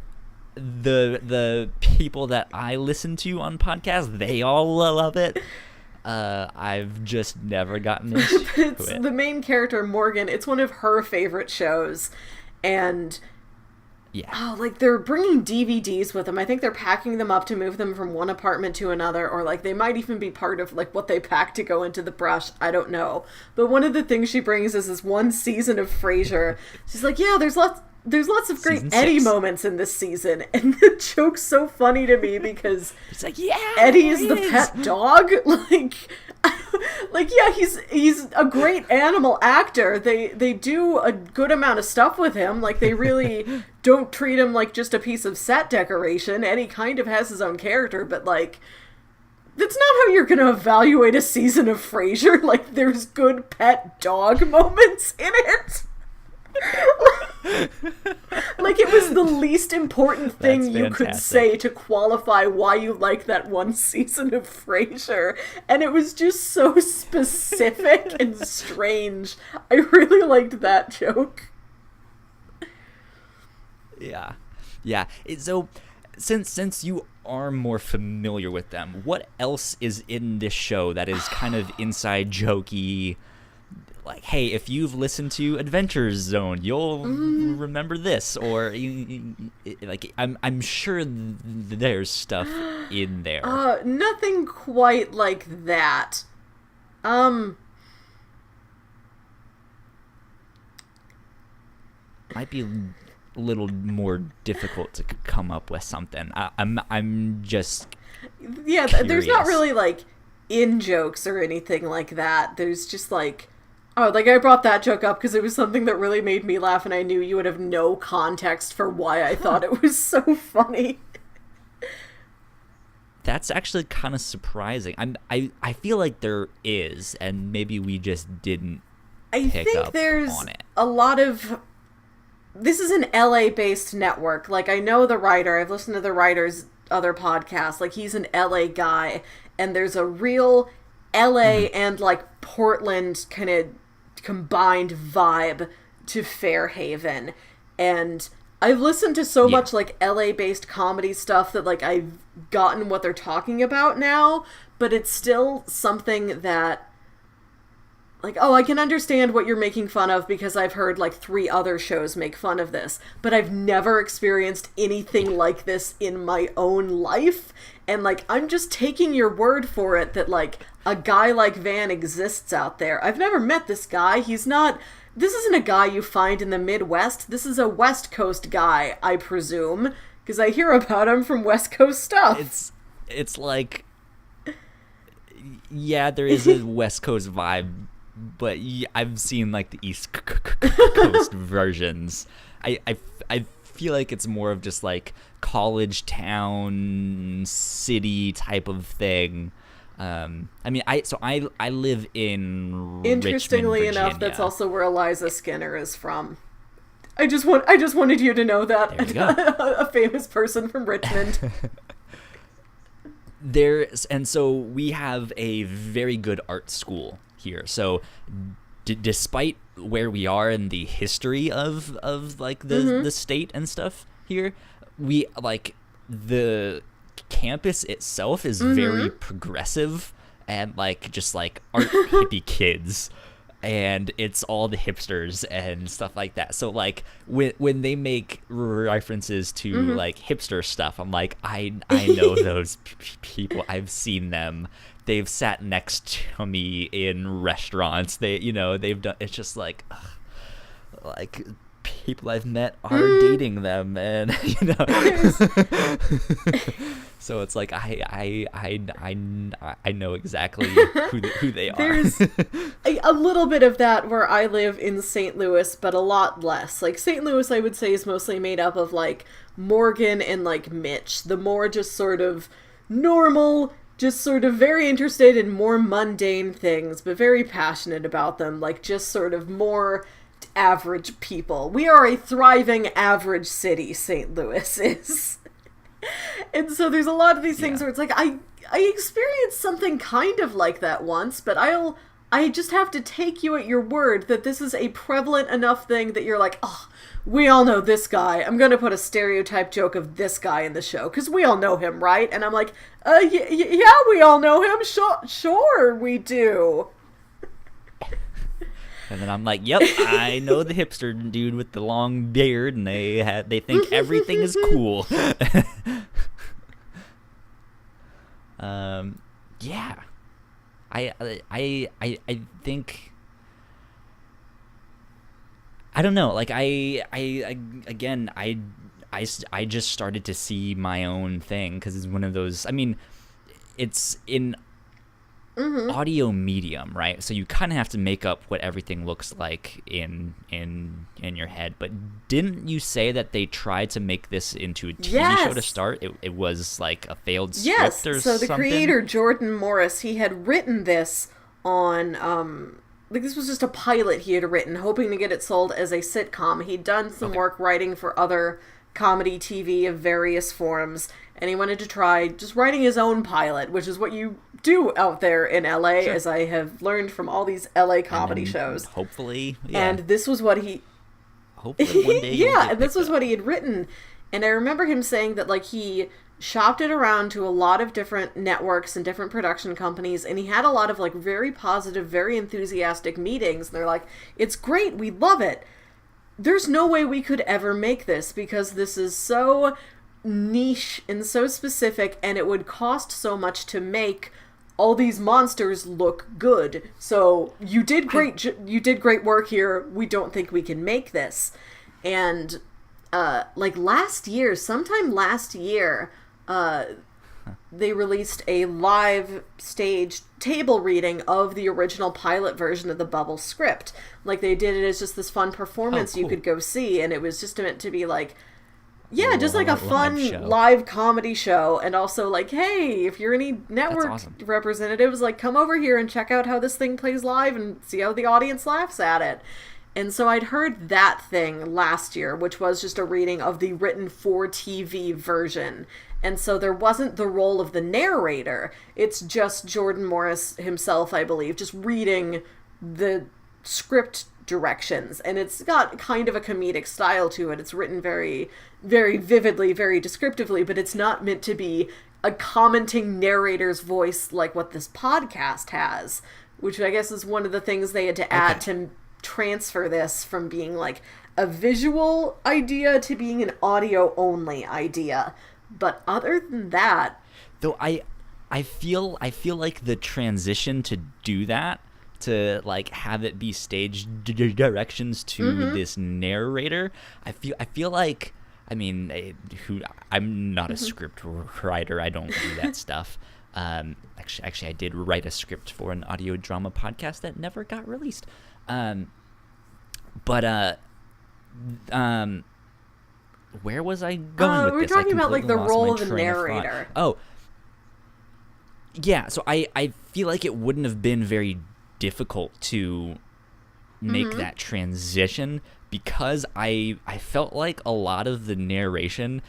S2: The people that I listen to on podcasts, they all love it. I've just never gotten into
S1: it's
S2: it.
S1: The main character, Morgan, it's one of her favorite shows, and like, they're bringing DVDs with them. I think they're packing them up to move them from one apartment to another, or like they might even be part of like what they pack to go into the brush. I don't know. But one of the things she brings is this one season of Frasier. She's like, yeah, there's lots of great Eddie moments in this season, and the joke's so funny to me because
S2: it's like,
S1: Eddie is the pet dog. He's a great animal actor. They do a good amount of stuff with him. Like, they really don't treat him like just a piece of set decoration. Eddie kind of has his own character, but like, That's not how you're gonna evaluate a season of Frasier. Like, there's good pet dog moments in it. Like, it was the least important thing you could say to qualify why you like that one season of Frasier. And it was just so specific and strange. I really liked that joke.
S2: Yeah. So, since you are more familiar with them, what else is in this show that is kind of inside jokey? Like, hey, if you've listened to Adventure Zone, you'll remember this, or like, I'm sure there's stuff in there.
S1: Nothing quite like that.
S2: Might be a little more difficult to come up with something. I'm just curious.
S1: There's not really like in jokes or anything like that. There's just like, oh, like I brought that joke up because it was something that really made me laugh, and I knew you would have no context for why I thought it was so funny.
S2: That's actually kind of surprising. I feel like there is, and maybe we just didn't pick up
S1: there's
S2: on it.
S1: A lot of. This is an LA-based network. Like, I know the writer. I've listened to the writer's other podcasts. Like, he's an LA guy, and there's a real LA and like Portland kind of combined vibe to Fairhaven. And I've listened to so much like LA-based comedy stuff that like I've gotten what they're talking about now, but it's still something that like, oh, I can understand what you're making fun of because I've heard like 3 other shows make fun of this, but I've never experienced anything like this in my own life. And like, I'm just taking your word for it that like a guy like Van exists out there. I've never met this guy. This isn't a guy you find in the Midwest. This is a West Coast guy, I presume, because I hear about him from West Coast stuff.
S2: It's like, yeah, there is a West Coast vibe, but I've seen like the East Coast versions. I feel like it's more of just like college town city type of thing. I mean, I live in
S1: Interestingly
S2: Richmond,
S1: enough, that's also where Eliza Skinner is from. I just wanted you to know that.
S2: There you go.
S1: A famous person from Richmond.
S2: And so we have a very good art school here. So despite where we are in the history of like the state and stuff here, we like the campus itself is very progressive and like just like art hippie kids, and it's all the hipsters and stuff like that. So like when they make references to like hipster stuff, I'm like, I know those people. I've seen them. They've sat next to me in restaurants. They've done. It's just like people I've met are dating them, and so it's like I know exactly who they are.
S1: There's a little bit of that where I live in St. Louis, but a lot less. Like St. Louis, I would say, is mostly made up of like Morgan and like Mitch, the more just sort of normal, just sort of very interested in more mundane things, but very passionate about them, like just sort of more average people. We are a thriving average city, St. Louis is. And so there's a lot of these things where it's like, I experienced something kind of like that once, but I just have to take you at your word that this is a prevalent enough thing that you're like, oh, we all know this guy. I'm going to put a stereotype joke of this guy in the show, because we all know him, right? And I'm like, yeah, we all know him. Sure, we do.
S2: And then I'm like, yep, I know the hipster dude with the long beard, and they think everything is cool. Yeah. I think, I don't know, like I just started to see my own thing, because it's one of those, I mean, it's in audio medium, right? So you kind of have to make up what everything looks like in your head. But didn't you say that they tried to make this into a TV show to start? It was like a failed script or
S1: so
S2: something?
S1: the creator, Jordan Morris, he had written this on, like this was just a pilot he had written, hoping to get it sold as a sitcom. He'd done some work writing for other comedy TV of various forms, and he wanted to try just writing his own pilot, which is what you do out there in LA, as I have learned from all these LA comedy shows.
S2: Hopefully,
S1: And this was what he...
S2: Hopefully one day
S1: and this was what he had written. And I remember him saying that, like, he shopped it around to a lot of different networks and different production companies, and he had a lot of, like, very positive, very enthusiastic meetings, and they're like, it's great, we love it. There's no way we could ever make this, because this is so niche and so specific, and it would cost so much to make all these monsters look good. So you did great work here. We don't think we can make this. And like sometime last year, they released a live stage table reading of the original pilot version of the Bubble script. Like, they did it as just this fun performance you could go see, and it was just meant to be like, just like a fun live comedy show. And also like, hey, if you're any network representatives, like, come over here and check out how this thing plays live and see how the audience laughs at it. And so I'd heard that thing last year, which was just a reading of the written for TV version. And so there wasn't the role of the narrator. It's just Jordan Morris himself, I believe, just reading the script directions. And it's got kind of a comedic style to it. It's written very, very vividly, very descriptively, but it's not meant to be a commenting narrator's voice like what this podcast has, which I guess is one of the things they had to add to transfer this from being like a visual idea to being an audio only idea. But other than that,
S2: though, I feel like the transition to do that, to like have it be stage directions to this narrator, I feel like, I mean, I'm not a script writer. I don't do that stuff. Actually, I did write a script for an audio drama podcast that never got released. Where was I going with
S1: we're
S2: this?
S1: Talking about like the role of the narrator.
S2: Oh, yeah. So I feel like it wouldn't have been very difficult to make that transition, because I felt like a lot of the narration,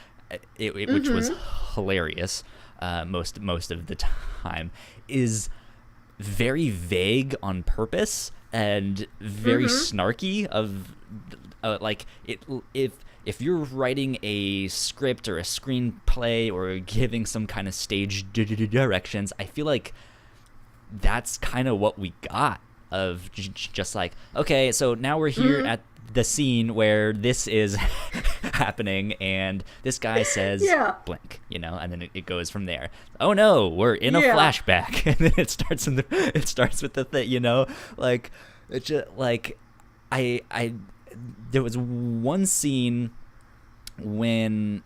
S2: which was hilarious most of the time, is very vague on purpose and very snarky. Like, if you're writing a script or a screenplay or giving some kind of stage directions, I feel like that's kind of what we got, of just like, okay, so now we're here at the scene where this is happening, and this guy says blank, and then it goes from there. Oh no, we're in a flashback, and then it starts with the thing, like, it's just like, I there was one scene when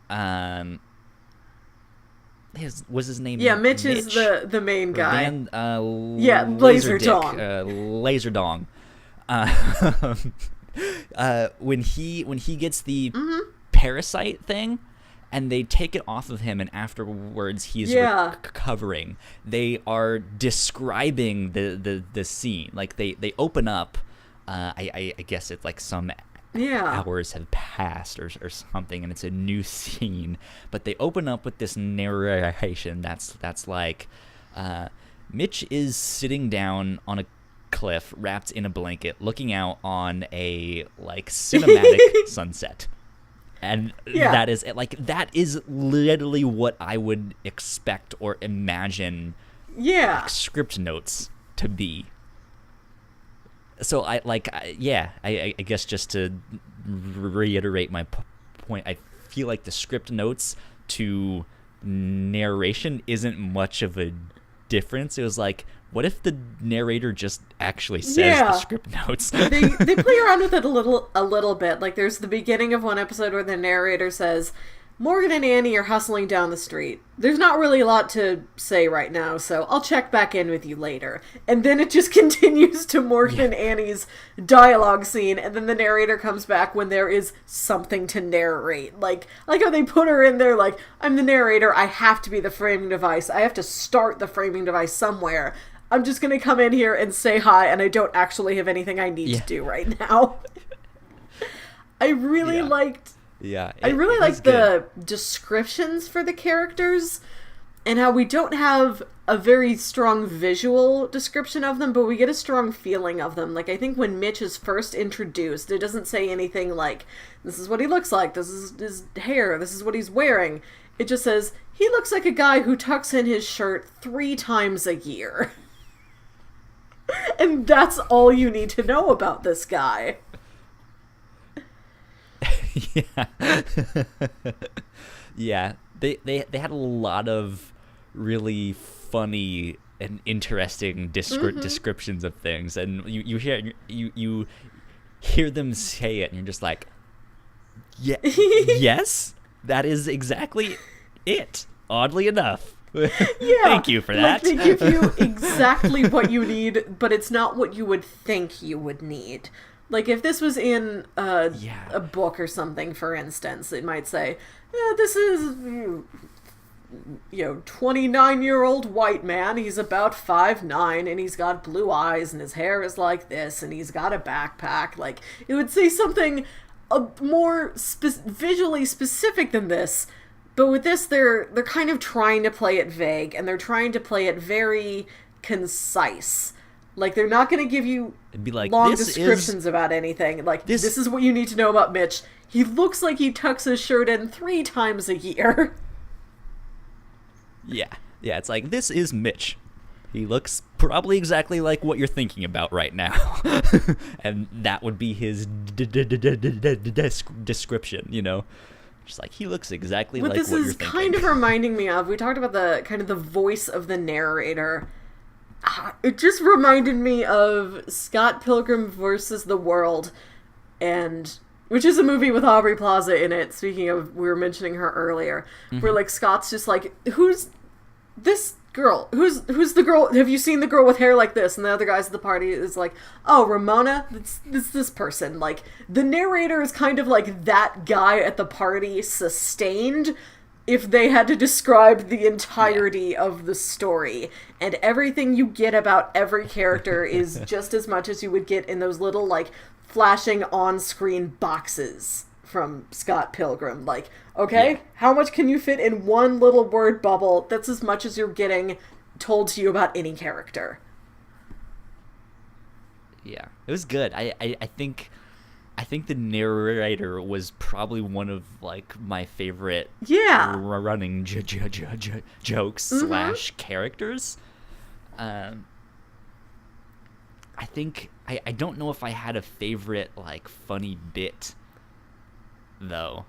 S2: was his name
S1: Mitch is the main guy.
S2: Laser
S1: Dong.
S2: When he gets the parasite thing, and they take it off of him, and afterwards he's recovering. They are describing the scene. Like, they open up. I guess it's like some hours have passed or something, and it's a new scene. But they open up with this narration that's like, Mitch is sitting down on a cliff, wrapped in a blanket, looking out on a like cinematic sunset. And that is literally what I would expect or imagine like, script notes to be. So I guess just to reiterate my point, I feel like the script notes to narration isn't much of a difference. It was like, what if the narrator just actually says the script notes?
S1: they play around with it a little bit. Like, there's the beginning of one episode where the narrator says, Morgan and Annie are hustling down the street. There's not really a lot to say right now, so I'll check back in with you later. And then it just continues to Morgan and Annie's dialogue scene, and then the narrator comes back when there is something to narrate. Like how they put her in there, like, I'm the narrator, I have to be the framing device, I have to start the framing device somewhere. I'm just gonna come in here and say hi, and I don't actually have anything I need to do right now. I really liked...
S2: Yeah,
S1: I really like the descriptions for the characters and how we don't have a very strong visual description of them, but we get a strong feeling of them. Like, I think when Mitch is first introduced, it doesn't say anything like, this is what he looks like, this is his hair, this is what he's wearing. It just says, he looks like a guy who tucks in his shirt 3 times a year. And that's all you need to know about this guy.
S2: Yeah. They had a lot of really funny and interesting descriptions of things, and you hear them say it, and you're just like, yeah, yes, that is exactly it. Oddly enough. Thank you for that.
S1: Like, they give you exactly what you need, but it's not what you would think you would need. Like, if this was in a book or something, for instance, it might say, this is, 29-year-old white man, he's about 5'9", and he's got blue eyes, and his hair is like this, and he's got a backpack. Like, it would say something more visually specific than this, but with this, they're kind of trying to play it vague, and they're trying to play it very concise. Like, they're not going to give you long descriptions about anything. Like, this is what you need to know about Mitch. He looks like he tucks his shirt in 3 times a year.
S2: Yeah, it's like, this is Mitch. He looks probably exactly like what you're thinking about right now. And that would be his description, Just like, he looks exactly like what you're thinking. What this is
S1: kind of reminding me of, we talked about the voice of the narrator. It just reminded me of Scott Pilgrim vs. the World, which is a movie with Aubrey Plaza in it, speaking of, we were mentioning her earlier, where, like, Scott's just like, who's this girl? Who's the girl? Have you seen the girl with hair like this? And the other guys at the party is like, oh, Ramona? It's this person. Like, the narrator is kind of like that guy at the party sustained, if they had to describe the entirety of the story. And everything you get about every character is just as much as you would get in those little, like, flashing on-screen boxes from Scott Pilgrim. Like, okay, how much can you fit in one little word bubble? That's as much as you're getting told to you about any character.
S2: Yeah, it was good. I think the narrator was probably one of, like, my favorite running jokes / characters. I think I don't know if I had a favorite, like, funny bit, though.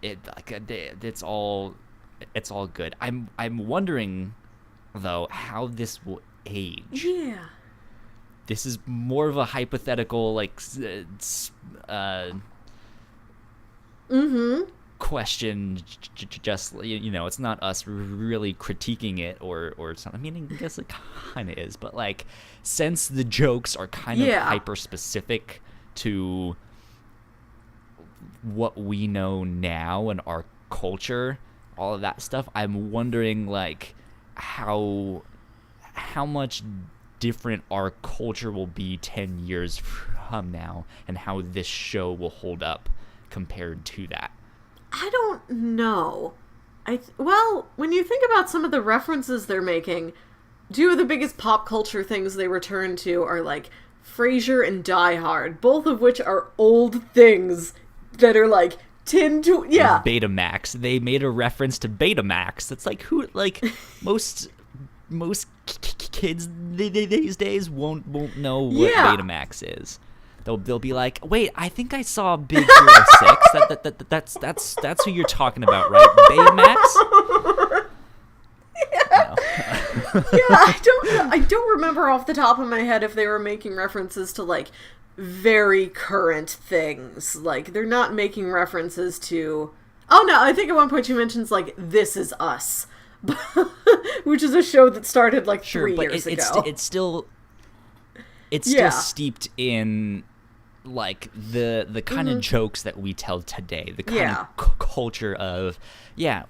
S2: It's all good. I'm wondering, though, how this will age.
S1: Yeah.
S2: This is more of a hypothetical, like, question. Just, it's not us really critiquing it or something. I mean, I guess it kind of is, but, like, since the jokes are kind of hyper specific to what we know now and our culture, all of that stuff, I'm wondering, like, how much different our culture will be 10 years from now, and how this show will hold up compared to that.
S1: I don't know. Well, when you think about some of the references they're making, 2 of the biggest pop culture things they return to are, like, Frasier and Die Hard, both of which are old things that are, like, Betamax.
S2: They made a reference to Betamax. That's like, who, like, most kids these days won't know what Betamax is. They'll be like, wait, I think I saw Big Hero 6. That's who you're talking about, right? Betamax?
S1: Yeah. I don't remember off the top of my head if they were making references to, like, very current things. Like, they're not making references to... Oh no, I think at one point she mentions like This Is Us, which is a show that started like 3 years ago.
S2: It's still steeped in like the kind of jokes that we tell today, the kind of culture of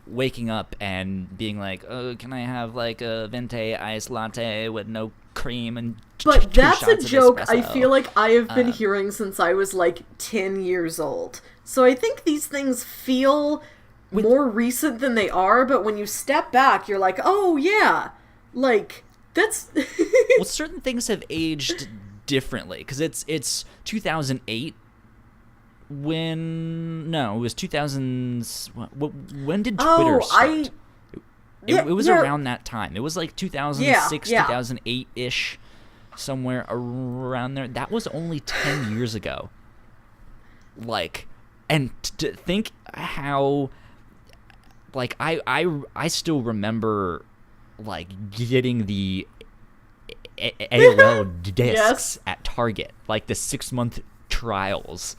S2: waking up and being like, oh, can I have like a venti iced latte with no cream and
S1: but that's a joke
S2: espresso?
S1: I feel like I have been hearing since I was like 10 years old. So I think these things feel more recent than they are, but when you step back, you're like, oh yeah, like that's
S2: well, certain things have aged differently because it's 2008 when it was 2000s. When did Twitter start? It was around that time. It was like 2006, 2008 ish, somewhere around there. That was only 10 years ago. Like, and to think how, like, I still remember like getting the AOL discs at Target, like the 6-month trials.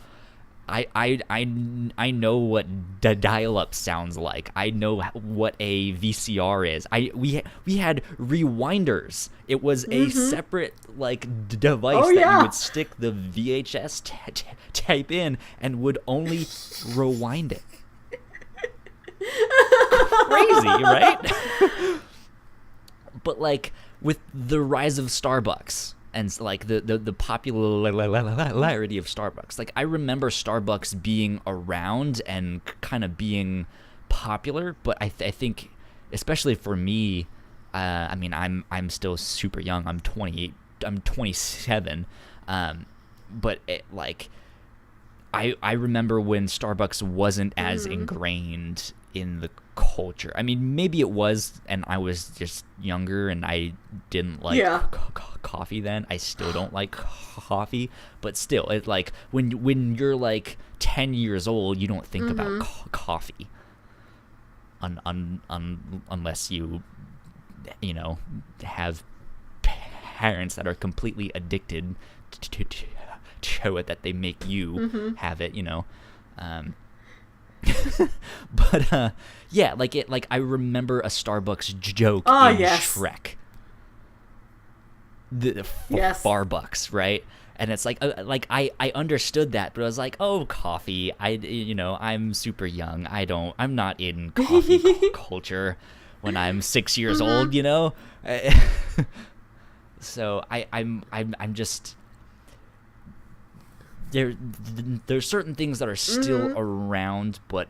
S2: I know what the dial-up sounds like. I know what a VCR is. We had rewinders. It was a separate like device that you would stick the VHS tape in and would only rewind it. Crazy, right? But like with the rise of Starbucks and like the popularity of Starbucks, like I remember Starbucks being around and kind of being popular, but I think especially for me, I mean I'm still super young. I'm 28. I'm 27. But like I remember when Starbucks wasn't as ingrained in the culture. I mean, maybe it was, and I was just younger, and I didn't like coffee then. I still don't like coffee, but still, it like when you're like 10 years old, you don't think about coffee, unless you have parents that are completely addicted to it, that they make you have it, but like I remember a Starbucks joke in Shrek, the Farbucks, right? And it's like I understood that, but I was like, oh, coffee. I'm super young. I'm not in coffee culture when I'm 6 years old, So I'm just. There's certain things that are still around, but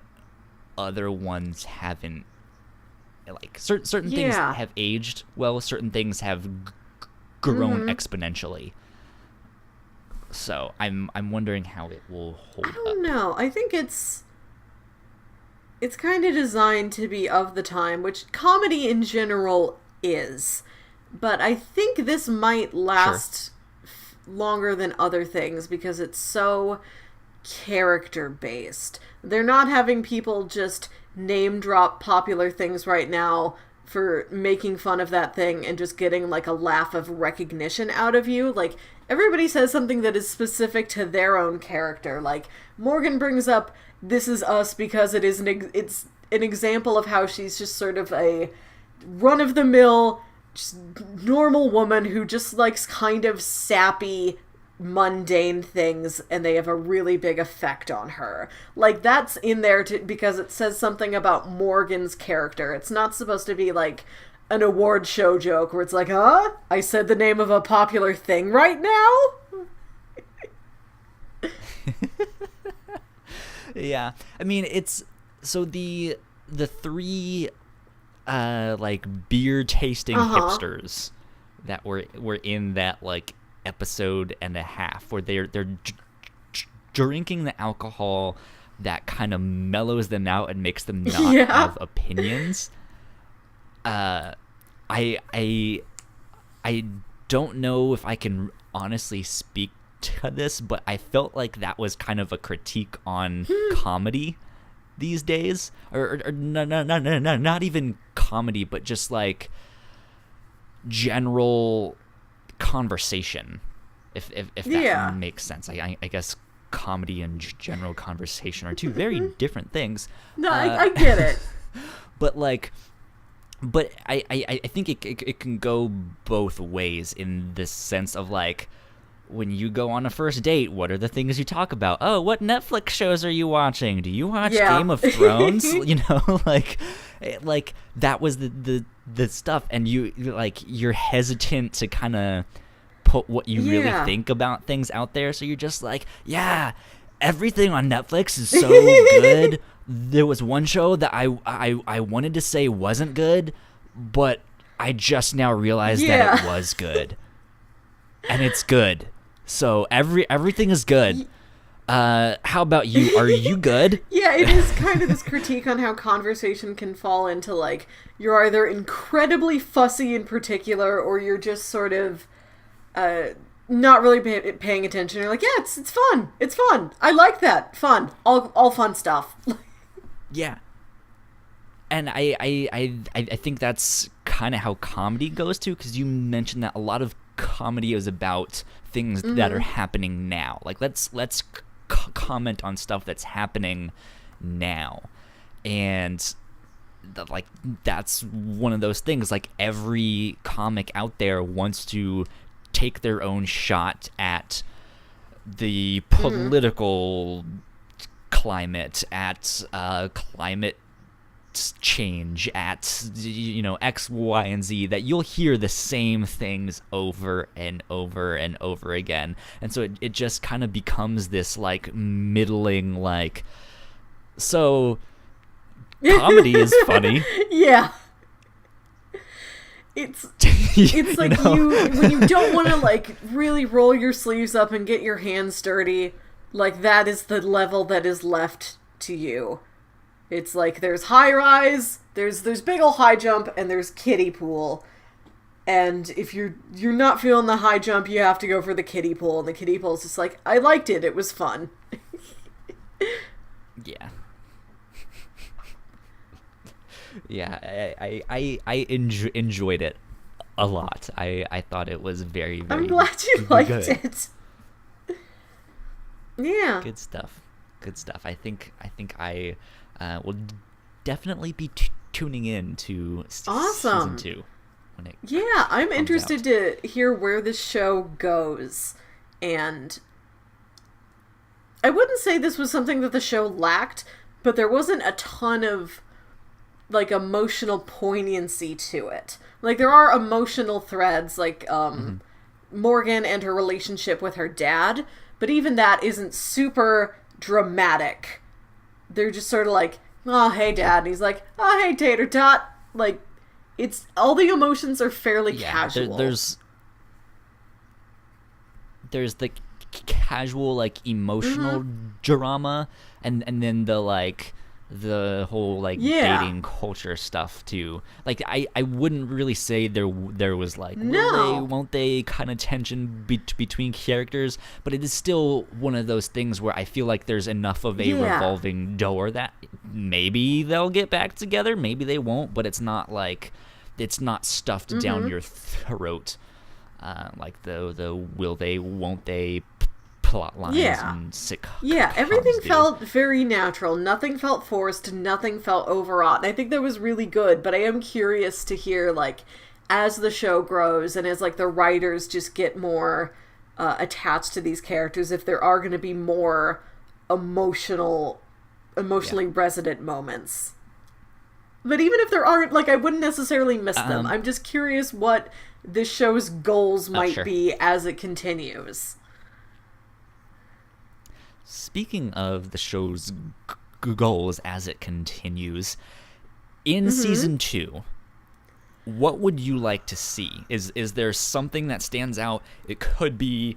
S2: other ones haven't. Like certain things have aged well, certain things have grown exponentially. So I'm wondering how it will hold up.
S1: I don't know. I think it's kind of designed to be of the time, which comedy in general is. But I think this might last longer than other things because it's so character based. They're not having people just name drop popular things right now for making fun of that thing and just getting like a laugh of recognition out of you. Like everybody says something that is specific to their own character. Like Morgan brings up This Is Us because it's an example of how she's just sort of a run of the mill, just normal woman who just likes kind of sappy, mundane things, and they have a really big effect on her. Like, that's in there because it says something about Morgan's character. It's not supposed to be like an award show joke where it's like, huh? I said the name of a popular thing right now?
S2: Yeah. I mean, it's... So the three... like beer tasting hipsters that were in that like episode and a half where they're drinking the alcohol that kind of mellows them out and makes them not have opinions. I don't know if I can honestly speak to this, but I felt like that was kind of a critique on comedy these days, or no, not even comedy, but just like general conversation, if that makes sense. I guess comedy and general conversation are two very different things.
S1: No, I get it.
S2: But I think it can go both ways in this sense of like, when you go on a first date, what are the things you talk about? Oh, what Netflix shows are you watching? Do you watch Game of Thrones? Like that was the stuff, and you're hesitant to kind of put what you really think about things out there, so you're just like, yeah, everything on Netflix is so good. There was one show that I wanted to say wasn't good, but I just now realized that it was good. And it's good. So everything is good. How about you? Are you good?
S1: Yeah, it is kind of this critique on how conversation can fall into, like, you're either incredibly fussy in particular, or you're just sort of not really paying attention. You're like, yeah, it's fun. It's fun. I like that. Fun. All fun stuff.
S2: Yeah. And I think that's kind of how comedy goes too, because you mentioned that a lot of comedy is about things that are happening now. Like, let's comment on stuff that's happening now. And that's one of those things. Like, every comic out there wants to take their own shot at the political climate, at climate change, at X, Y, and Z, that you'll hear the same things over and over and over again. And so it just kind of becomes this like middling, like, so comedy is funny.
S1: Yeah. It's like when you don't want to like really roll your sleeves up and get your hands dirty, like that is the level that is left to you. It's like there's high rise, there's big ol' high jump, and there's kiddie pool. And if you're not feeling the high jump, you have to go for the kiddie pool. And the kiddie pool is just like, I liked it. It was fun.
S2: Yeah. Yeah, I enjoyed it a lot. I thought it was very, very
S1: I'm glad you liked it. Yeah.
S2: Good stuff. I think I will definitely be tuning in to season 2. When it
S1: I'm interested to hear where this show goes. And I wouldn't say this was something that the show lacked, but there wasn't a ton of like emotional poignancy to it. Like, there are emotional threads, like Morgan and her relationship with her dad, but even that isn't super dramatic. They're just sort of like, oh, hey, Dad. And he's like, oh, hey, Tater Tot. Like, it's all the emotions are fairly casual.
S2: There's the casual, like, emotional drama, and then the whole dating culture stuff too. Like, I wouldn't really say there was like will they, won't they kind of tension between characters, but it is still one of those things where I feel like there's enough of a revolving door that maybe they'll get back together, maybe they won't, but it's not stuffed down your throat like the will they, won't they plot lines and
S1: everything felt very natural. Nothing felt forced, nothing felt overwrought, and I think that was really good. But I am curious to hear, like, as the show grows and as like the writers just get more attached to these characters, if there are going to be more emotionally resonant moments. But even if there aren't, like, I wouldn't necessarily miss them. I'm just curious what this show's goals might be as it continues.
S2: Speaking of the show's goals as it continues, in season 2, what would you like to see? Is there something that stands out? It could be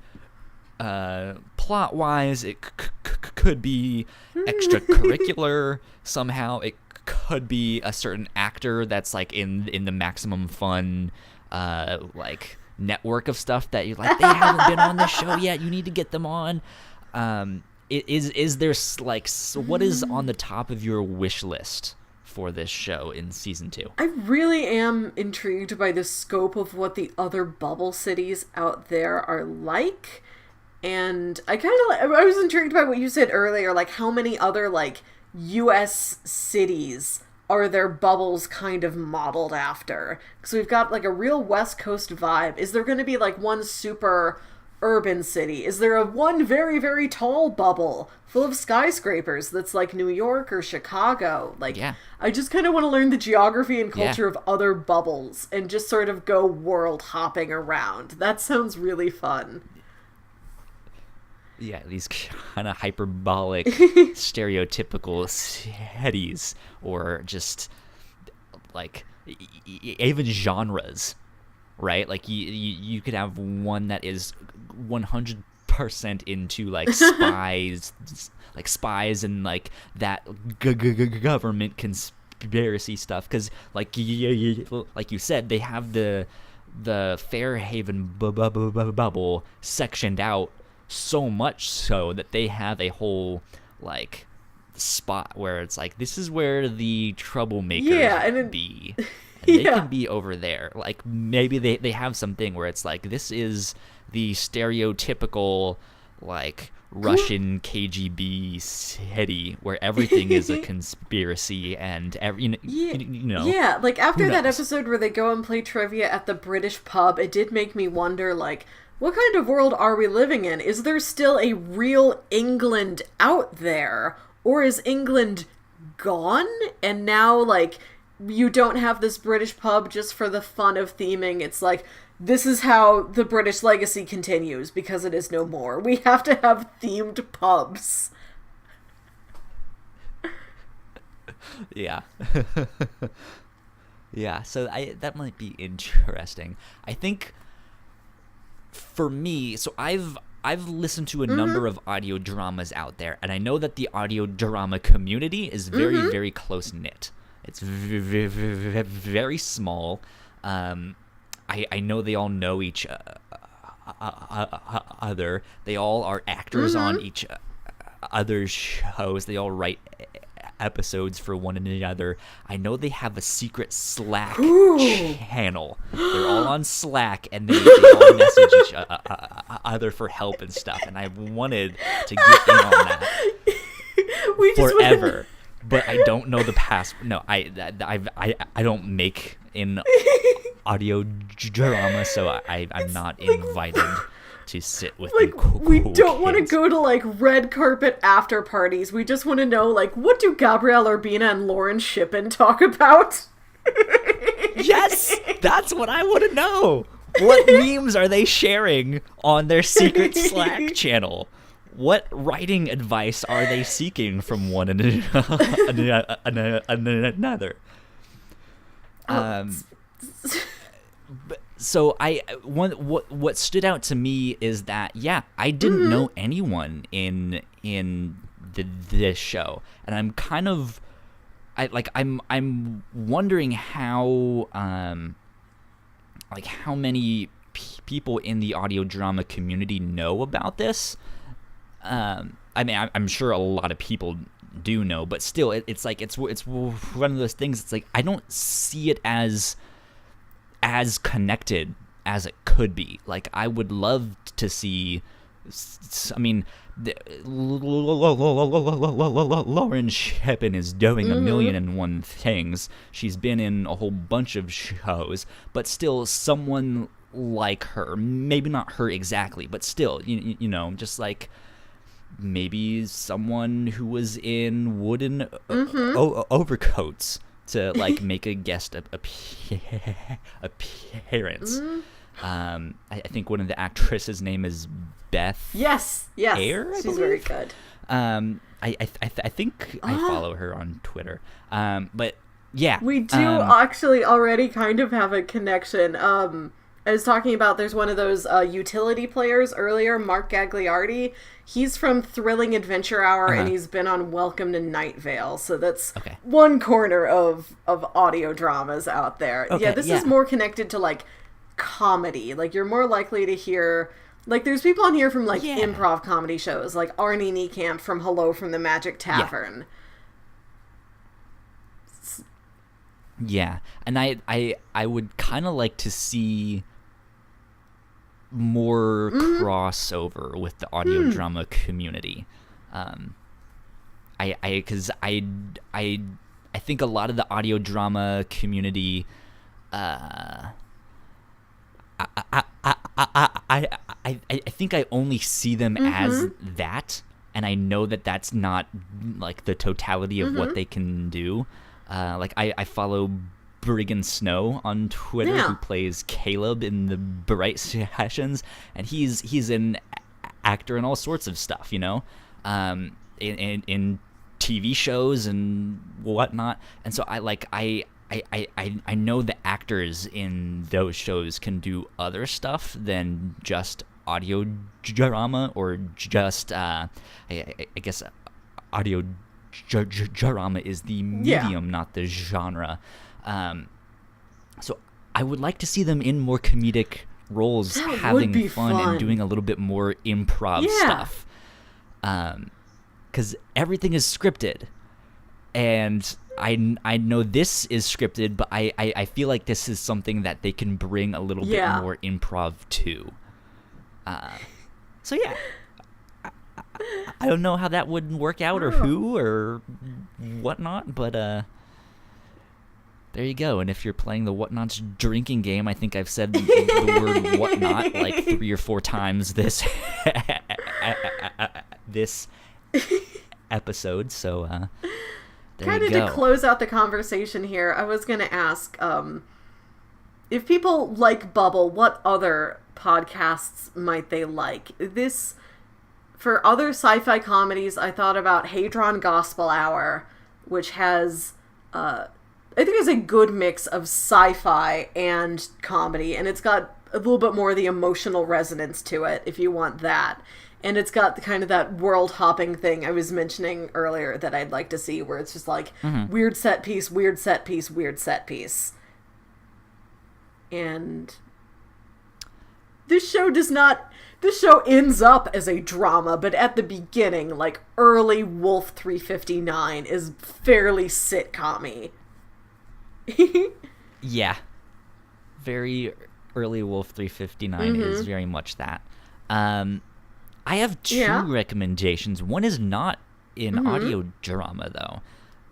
S2: plot-wise. It could be extracurricular somehow. It could be a certain actor that's like in the Maximum Fun like network of stuff that you're like, they haven't been on this show yet. You need to get them on. Is there like, so what is on the top of your wish list for this show in season 2?
S1: I really am intrigued by the scope of what the other bubble cities out there are like. And I was intrigued by what you said earlier, like how many other like US cities are their bubbles kind of modeled after? Because we've got like a real West Coast vibe. Is there going to be like one super urban city? Is there a one very, very tall bubble full of skyscrapers that's like New York or Chicago? Like,
S2: Yeah.
S1: I just kind of want to learn the geography and culture of other bubbles and just sort of go world hopping around. That sounds really fun.
S2: Yeah, these kind of hyperbolic, stereotypical cities, or just like even genres, right? Like you could have one that is 100% into like spies and like that government conspiracy stuff, because like you said, they have the Fairhaven bubble sectioned out so much so that they have a whole like spot where it's like, this is where the troublemakers be, and they can be over there. Like maybe they have something where it's like, this is the stereotypical like Russian KGB city where everything is a conspiracy, and
S1: yeah, like after that episode where they go and play trivia at the British pub, it did make me wonder, like, what kind of world are we living in? Is there still a real England out there? Or is England gone? And now, like, you don't have this British pub just for the fun of theming. It's like, this is how the British legacy continues, because it is no more. We have to have themed pubs.
S2: Yeah. Yeah, so that might be interesting. I think for me, so I've listened to a number of audio dramas out there, and I know that the audio drama community is very, very close knit. It's very small. I know they all know each other. They all are actors on each other's shows. They all write episodes for one another. I know they have a secret Slack channel. They're all on Slack, and they all message each other for help and stuff. And I wanted to get in on that forever, but I don't know the pass. No, I don't make in audio drama, so I'm not invited to sit with
S1: like,
S2: the cool
S1: we don't want to
S2: kids.
S1: go to like red carpet after parties. We just want to know, like, what do Gabrielle Urbina and Lauren Shippen talk about?
S2: Yes, that's what I want to know. What memes are they sharing on their secret Slack channel? What writing advice are they seeking from one another? So what stood out to me is that, yeah, I didn't know anyone in this show, and I'm kind of I'm wondering how how many people in the audio drama community know about this. I mean, I'm sure a lot of people do know, but still, it's like it's one of those things. It's like I don't see it as connected as it could be. Like, I would love to see, I mean, Lauren Shippen is doing 1,000,001 things. She's been in a whole bunch of shows, but still someone like her, maybe not her exactly, but still, you know, just like maybe someone who was in wooden overcoats to like make a guest appearance. I think one of the actresses' name is Beth.
S1: Yes,
S2: Ayer,
S1: she's very good.
S2: I think I follow her on Twitter. But yeah,
S1: we do actually already kind of have a connection. I was talking about, there's one of those utility players earlier, Mark Gagliardi. He's from Thrilling Adventure Hour, and he's been on Welcome to Night Vale. So that's one corner of audio dramas out there.
S2: Okay,
S1: yeah, this is more connected to, like, comedy. Like, you're more likely to hear... Like, there's people on here from, like, improv comedy shows, like Arnie Niekamp from Hello from the Magic Tavern.
S2: Yeah, and I would kind of like to see more crossover with the audio drama community. Because I think a lot of the audio drama community, I think I only see them as that, and I know that that's not like the totality of what they can do. Like I follow Brigand Snow on Twitter, who plays Caleb in the Bright Sessions, and he's an actor in all sorts of stuff, you know, in TV shows and whatnot. And so I know the actors in those shows can do other stuff than just audio drama, or just I guess audio drama is the medium, not the genre. So I would like to see them in more comedic roles, having fun and doing a little bit more improv stuff. Because everything is scripted, and I know this is scripted, but I feel like this is something that they can bring a little bit more improv to. So yeah, I don't know how that would work out, or who, or whatnot, but there you go. And if you're playing the Whatnauts drinking game, I think I've said the word whatnot like 3 or 4 times this this episode. So there
S1: kind
S2: you
S1: of
S2: go.
S1: To close out the conversation here, I was going to ask if people like Bubble, what other podcasts might they like? This, for other sci-fi comedies, I thought about Hadron Gospel Hour, which has I think it's a good mix of sci-fi and comedy, and it's got a little bit more of the emotional resonance to it, if you want that. And it's got the kind of that world-hopping thing I was mentioning earlier that I'd like to see, where it's just like weird set piece, weird set piece, weird set piece. And this show ends up as a drama, but at the beginning, like early Wolf 359 is fairly sitcom-y.
S2: Yeah. Very early Wolf 359 is very much that. I have 2 recommendations. One is not in audio drama, though.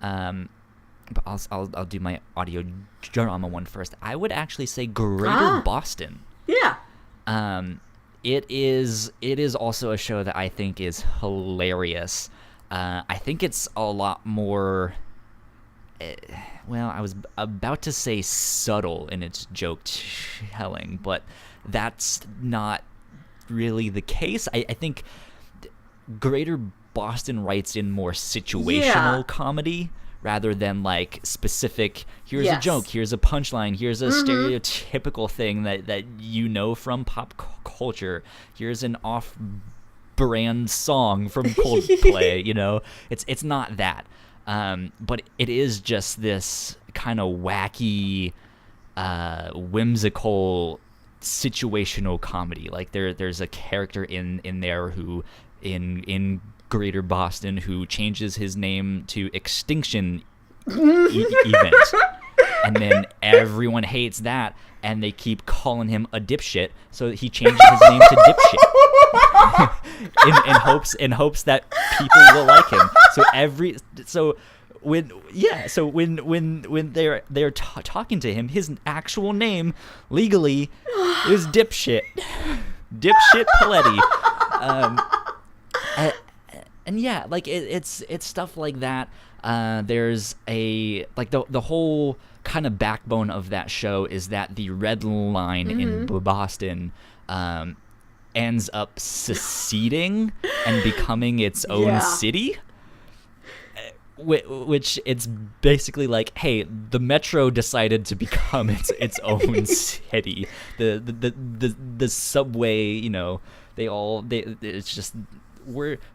S2: But I'll do my audio drama one first. I would actually say Greater Boston.
S1: Yeah.
S2: It is also a show that I think is hilarious. I think it's a lot more... well, I was about to say subtle in its joke telling, but that's not really the case. I think Greater Boston writes in more situational comedy rather than like specific, here's a joke, here's a punchline, here's a stereotypical thing that you know from pop culture, here's an off-brand song from Coldplay, you know? It's not that. But it is just this kind of wacky, whimsical, situational comedy. Like there's a character in there who in Greater Boston who changes his name to Extinction Event, and then everyone hates that, and they keep calling him a dipshit. So he changes his name to Dipshit in hopes that people will like him. When they're talking to him, his actual name legally is Dipshit Paletti. And yeah, like it's stuff like that. There's a like the whole kind of backbone of that show is that the Red Line in Boston ends up seceding and becoming its own city. Which it's basically like, hey, the Metro decided to become its own city. The subway, you know, it's just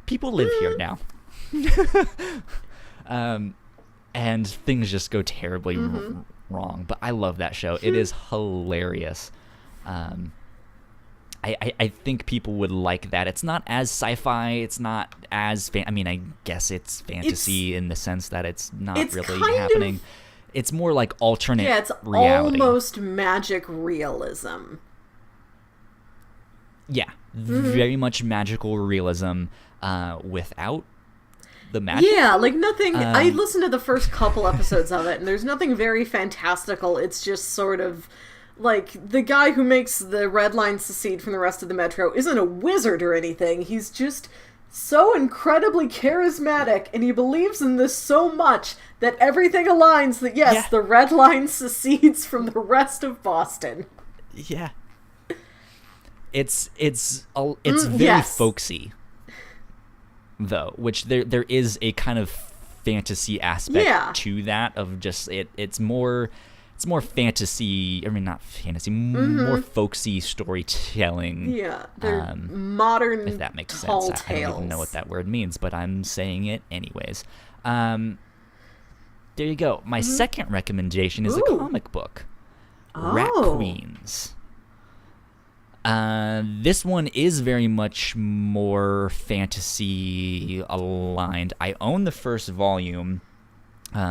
S2: people live here now. And things just go terribly wrong. But I love that show. It is hilarious. I think people would like that. It's not as sci-fi. It's not as... I guess it's fantasy in the sense that it's not really happening. It's more like alternate reality.
S1: Almost magic realism.
S2: Yeah, very much magical realism without the magic.
S1: Yeah, like nothing. I listened to the first couple episodes of it, and there's nothing very fantastical. It's just sort of like the guy who makes the red line secede from the rest of the Metro isn't a wizard or anything. He's just so incredibly charismatic, and he believes in this so much that everything aligns that, yes, the red line secedes from the rest of Boston.
S2: Yeah. It's very folksy, though, which there is a kind of fantasy aspect to that, of just it's more fantasy. I mean, not fantasy, more folksy storytelling.
S1: Yeah, they're modern,
S2: if that makes
S1: tall
S2: sense.
S1: tales.
S2: I don't even know what that word means, but I'm saying it anyways. There you go. My second recommendation is a comic book, Rat Queens. This one is very much more fantasy aligned. I own the first volume.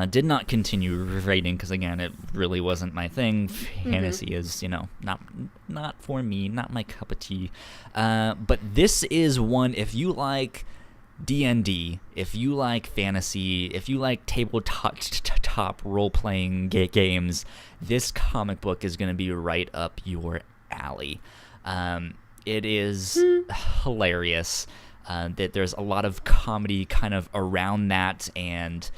S2: Did not continue reading because, again, it really wasn't my thing. Fantasy is, not for me, not my cup of tea. But this is one, if you like D&D, if you like fantasy, if you like tabletop role-playing games, this comic book is going to be right up your alley. It is hilarious. That there's a lot of comedy kind of around that, and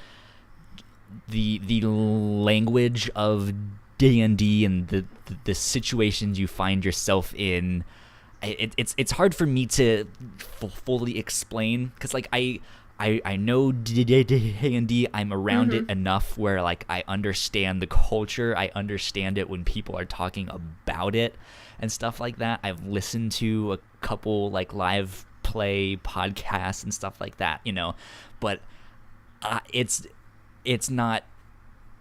S2: the language of D&D and the situations you find yourself in. It's hard for me to fully explain, because like I know D&D, I'm around it enough where like I understand the culture, I understand it when people are talking about it and stuff like that. I've listened to a couple like live play podcasts and stuff like that, but it's not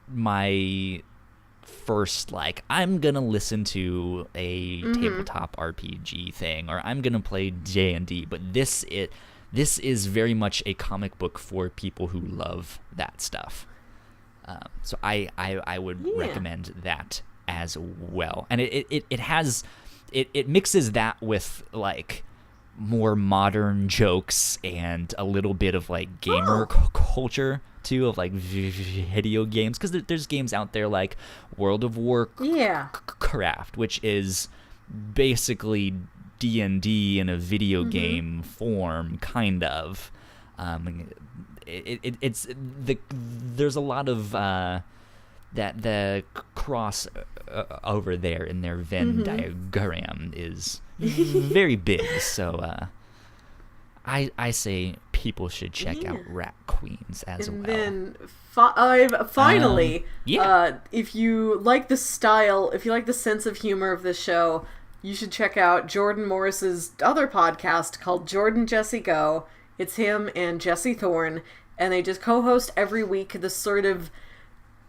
S2: my first, like, I'm gonna listen to a tabletop RPG thing, or I'm gonna play D&D, but this is very much a comic book for people who love that stuff. So I would recommend that as well. And it mixes that with like more modern jokes and a little bit of like gamer culture too, of like video games, because there's games out there like World of Warcraft, which is basically D&D in a video game form, kind of. There's a lot of that the cross over there in their Venn diagram is very big. So I say people should check out Rat Queens as well.
S1: Then finally, if you like the style, if you like the sense of humor of the show, you should check out Jordan Morris's other podcast called Jordan Jesse Go. It's him and Jesse Thorne, and they just co-host every week this sort of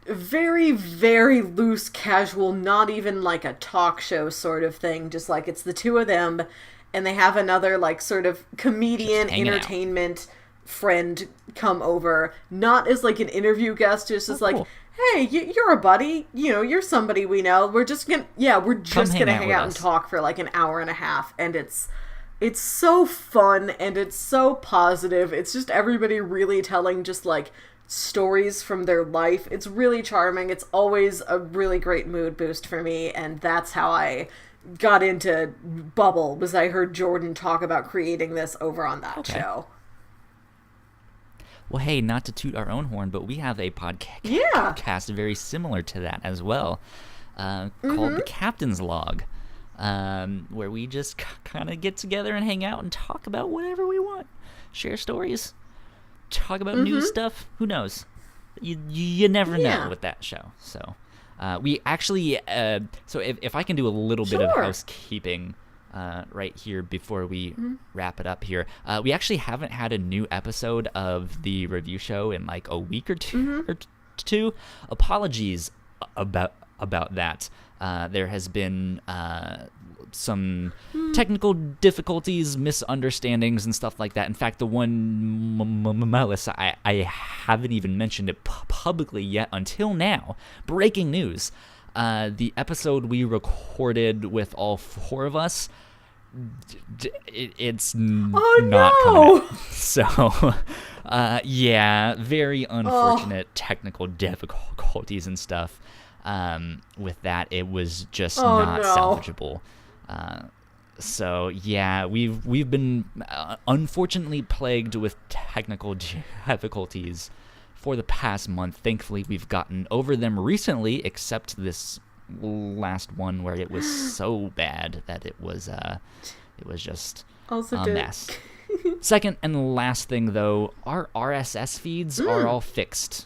S1: very, very loose, casual, not even like a talk show sort of thing, just like it's the two of them, and they have another like sort of comedian entertainment friend come over, not as like an interview guest, just as like, hey, you're a buddy, you're somebody we know, we're just gonna hang out and talk for like an hour and a half, and it's so fun, and it's so positive. It's just everybody really telling just like stories from their life. It's really charming. It's always a really great mood boost for me, and that's how I got into Bubble, was I heard Jordan talk about creating this over on that show.
S2: Well, hey, not to toot our own horn, but we have a podcast very similar to that as well, called The Captain's Log, where we just kind of get together and hang out and talk about whatever we want, share stories, talk about new stuff. Who knows? You never know with that show. So we actually, so if I can do a little bit of housekeeping right here before we wrap it up here. We actually haven't had a new episode of the review show in like a week or two. Apologies about that. There has been some technical difficulties, misunderstandings, and stuff like that. In fact, the one, Melissa, I haven't even mentioned it publicly yet until now. Breaking news. The episode we recorded with all four of us it's
S1: Oh,
S2: not
S1: no!
S2: coming out. So, yeah, very unfortunate technical difficulties and stuff. With that, it was just not salvageable. So yeah, we've been unfortunately plagued with technical difficulties for the past month. Thankfully, we've gotten over them recently, except this last one where it was so bad that it was just a mess. Second and last thing, though, our RSS feeds are all fixed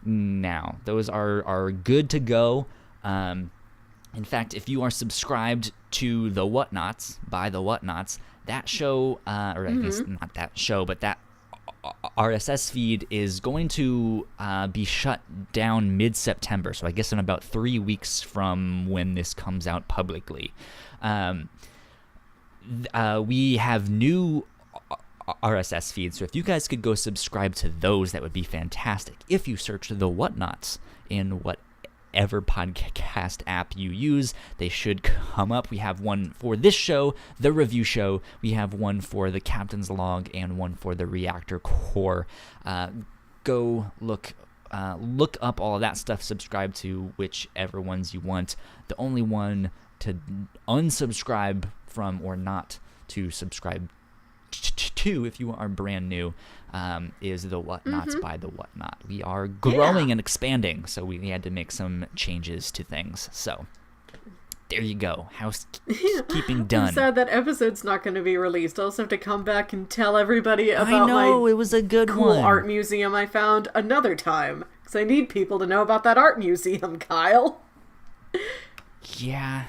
S2: now. Those are good to go. In fact, if you are subscribed to the Whatnauts by the Whatnauts, that show, or I guess not that show, but that RSS feed is going to be shut down mid-September. So I guess in about 3 weeks from when this comes out publicly. We have new RSS feeds, so if you guys could go subscribe to those, that would be fantastic. If you search the Whatnauts in whatever podcast app you use, they should come up. We have one for this show, the review show. We have one for the Captain's Log and one for the Reactor Core. Go look up all of that stuff, subscribe to whichever ones you want. The only one to unsubscribe from, or not to subscribe to if you are brand new, is the Whatnauts by the Whatnot. We are growing and expanding, so we had to make some changes to things. So there you go. Housekeeping done.
S1: I'm sad that episode's not going to be released. I'll also have to come back and tell everybody about
S2: it was a good
S1: cool art museum I found another time. Because I need people to know about that art museum, Kyle.
S2: Yeah.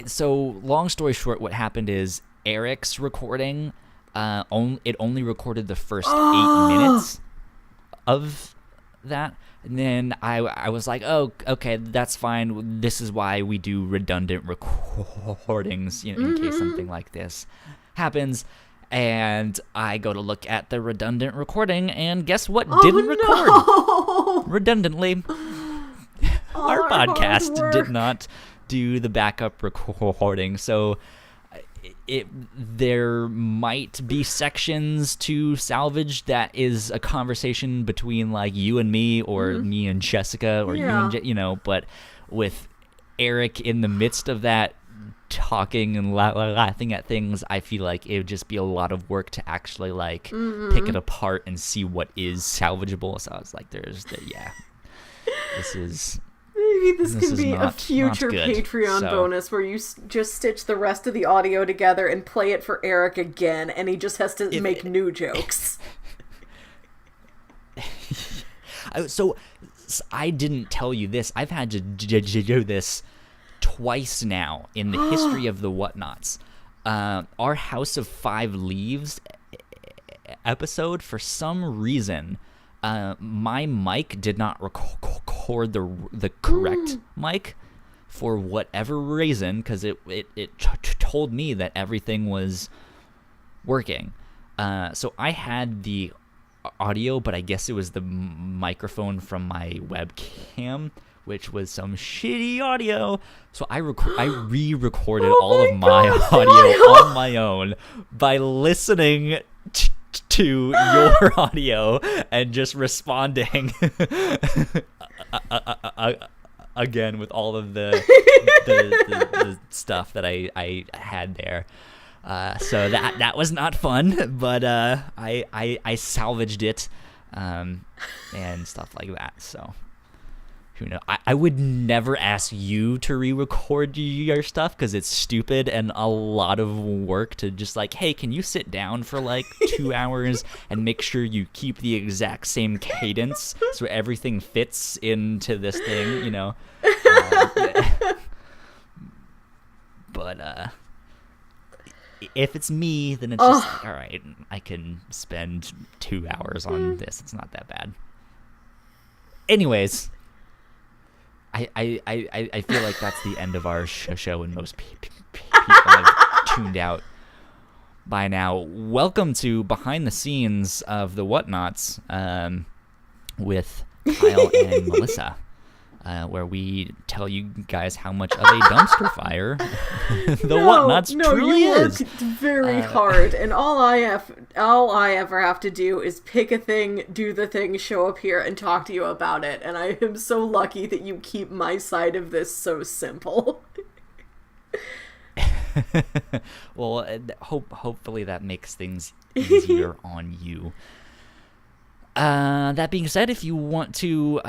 S2: So long story short, what happened is Eric's recording, it only recorded the first 8 minutes of that. And then I was like, oh, okay, that's fine. This is why we do redundant recordings, in case something like this happens. And I go to look at the redundant recording, and guess what didn't record redundantly? Our podcast did not do the backup recording, so there might be sections to salvage that is a conversation between like you and me, or me and Jessica, or you and but with Eric in the midst of that talking and laughing at things, I feel like it would just be a lot of work to actually like pick it apart and see what is salvageable. So I was like, this is
S1: maybe this can be a future Patreon bonus where you just stitch the rest of the audio together and play it for Eric again, and he just has to make new jokes.
S2: So I didn't tell you this. I've had to do this twice now in the history of the Whatnauts. Our House of Five Leaves episode, for some reason, my mic did not record the correct mic for whatever reason, because it told me that everything was working. So I had the audio, but I guess it was the microphone from my webcam, which was some shitty audio. So I re-recorded all of my audio on my own by listening to your audio and just responding again with all of the stuff that I had there. So that was not fun, but I salvaged it and stuff like that. So who knows? I would never ask you to re-record your stuff because it's stupid and a lot of work to just like, hey, can you sit down for like 2 hours and make sure you keep the exact same cadence so everything fits into this thing, But if it's me, then it's just like, all right, I can spend 2 hours on this. It's not that bad. Anyways, I feel like that's the end of our show, and most people have tuned out by now. Welcome to Behind the Scenes of the Whatnauts with Kyle and Melissa. where we tell you guys how much of a dumpster fire the Whatnauts truly
S1: you
S2: is.
S1: worked very hard, and all I ever have to do is pick a thing, do the thing, show up here, and talk to you about it. And I am so lucky that you keep my side of this so simple.
S2: Well, hopefully that makes things easier on you. That being said, if you want to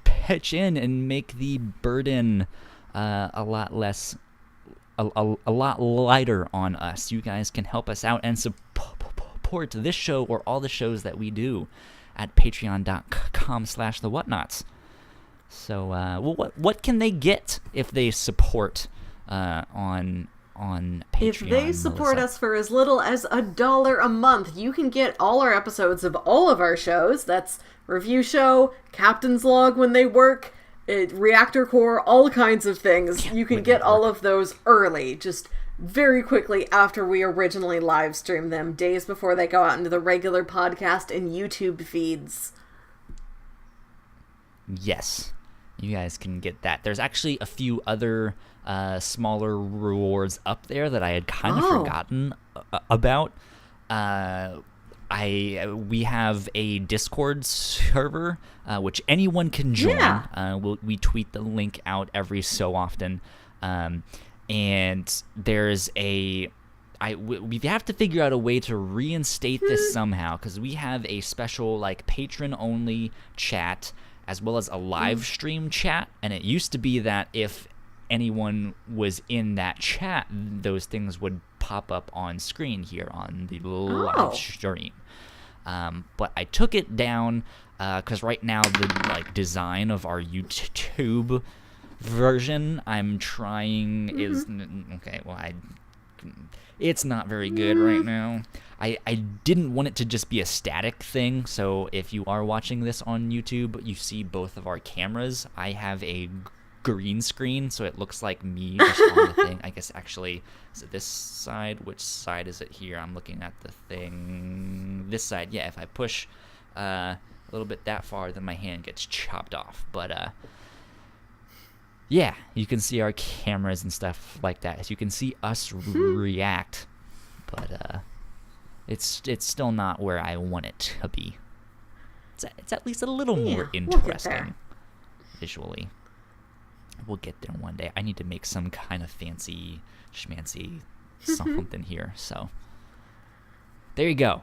S2: pitch in and make the burden a lot lighter on us, you guys can help us out and support this show or all the shows that we do at patreon.com/thewhatnauts. So, what can they get if they support on Patreon?
S1: If they support
S2: Melissa?
S1: us for as little as $1 a month, you can get all our episodes of all of our shows. That's Review Show, Captain's Log when they work, Reactor Core, all kinds of things. You can get all of those early, just very quickly after we originally live stream them, days before they go out into the regular podcast and YouTube feeds.
S2: Yes, you guys can get that. There's actually a few other smaller rewards up there that I had kind of forgotten about. We have a Discord server which anyone can join.
S1: Yeah.
S2: We tweet the link out every so often, and there's we have to figure out a way to reinstate this somehow, because we have a special patron only chat as well as a live stream chat, and it used to be that if anyone was in that chat, those things would pop up on screen here on the live stream. But I took it down because right now the design of our YouTube version I'm trying is okay. Well, it's not very good right now. I didn't want it to just be a static thing, so if you are watching this on YouTube, you see both of our cameras. I have a green screen, so it looks like me just on the thing. I guess actually, is it this side? Which side is it here? I'm looking at the thing. This side, yeah. If I push a little bit that far, then my hand gets chopped off. But yeah, you can see our cameras and stuff like that. As you can see us react, but it's still not where I want it to be. It's at least a little more interesting visually. We'll get there one day. I need to make some kind of fancy schmancy something here. So there you go.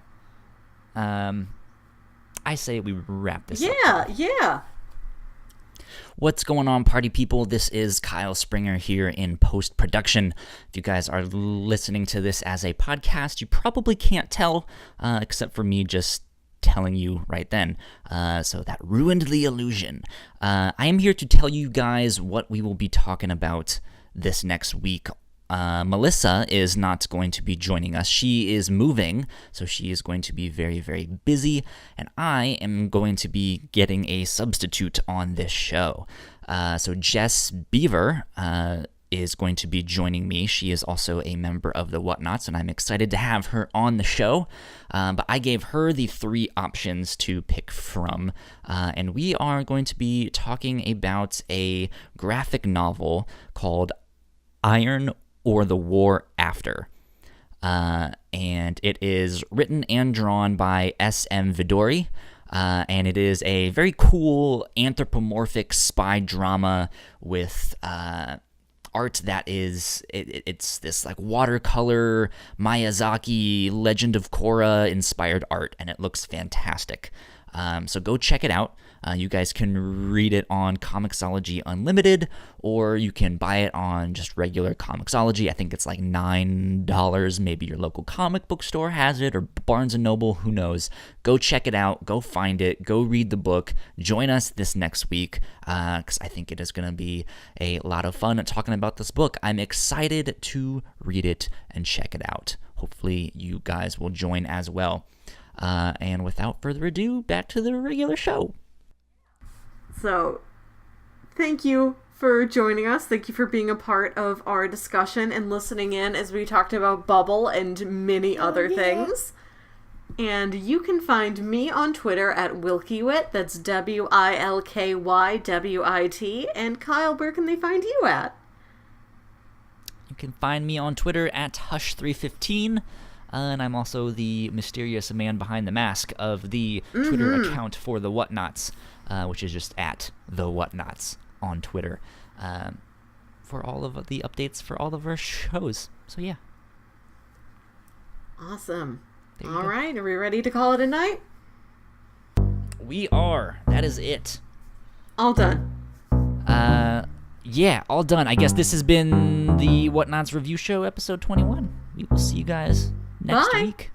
S2: I say we wrap this up.
S1: Yeah.
S2: What's going on, party people? This is Kyle Springer here in post-production. If you guys are listening to this as a podcast, you probably can't tell, except for me just telling you right then. So that ruined the illusion. I am here to tell you guys what we will be talking about this next week. Melissa is not going to be joining us. She is moving, so she is going to be very, very busy, and I am going to be getting a substitute on this show. So Jess Beaver is going to be joining me. She is also a member of the Whatnauts, and I'm excited to have her on the show. But I gave her the 3 options to pick from, and we are going to be talking about a graphic novel called Iron or the War After. And it is written and drawn by S.M. Vidori, and it is a very cool anthropomorphic spy drama with art that is, it's this watercolor Miyazaki Legend of Korra inspired art, and it looks fantastic. So go check it out. You guys can read it on Comixology Unlimited, or you can buy it on just regular Comixology. I think it's $9. Maybe your local comic book store has it, or Barnes & Noble, who knows. Go check it out. Go find it. Go read the book. Join us this next week, because I think it is going to be a lot of fun talking about this book. I'm excited to read it and check it out. Hopefully you guys will join as well. And without further ado, back to the regular show.
S1: So, thank you for joining us. Thank you for being a part of our discussion and listening in as we talked about Bubble and many other things. And you can find me on Twitter at Wilkywit, that's WILKYWIT, and Kyle, where can they find you at?
S2: You can find me on Twitter at Hush315, and I'm also the mysterious man behind the mask of the Twitter account for the Whatnauts, which is just at the Whatnauts on Twitter, for all of the updates for all of our shows. So yeah.
S1: Awesome. All right, are we ready to call it a night?
S2: We are. That is it.
S1: All done.
S2: Yeah, all done. I guess this has been the Whatnauts Review Show, episode 21. We will see you guys next week.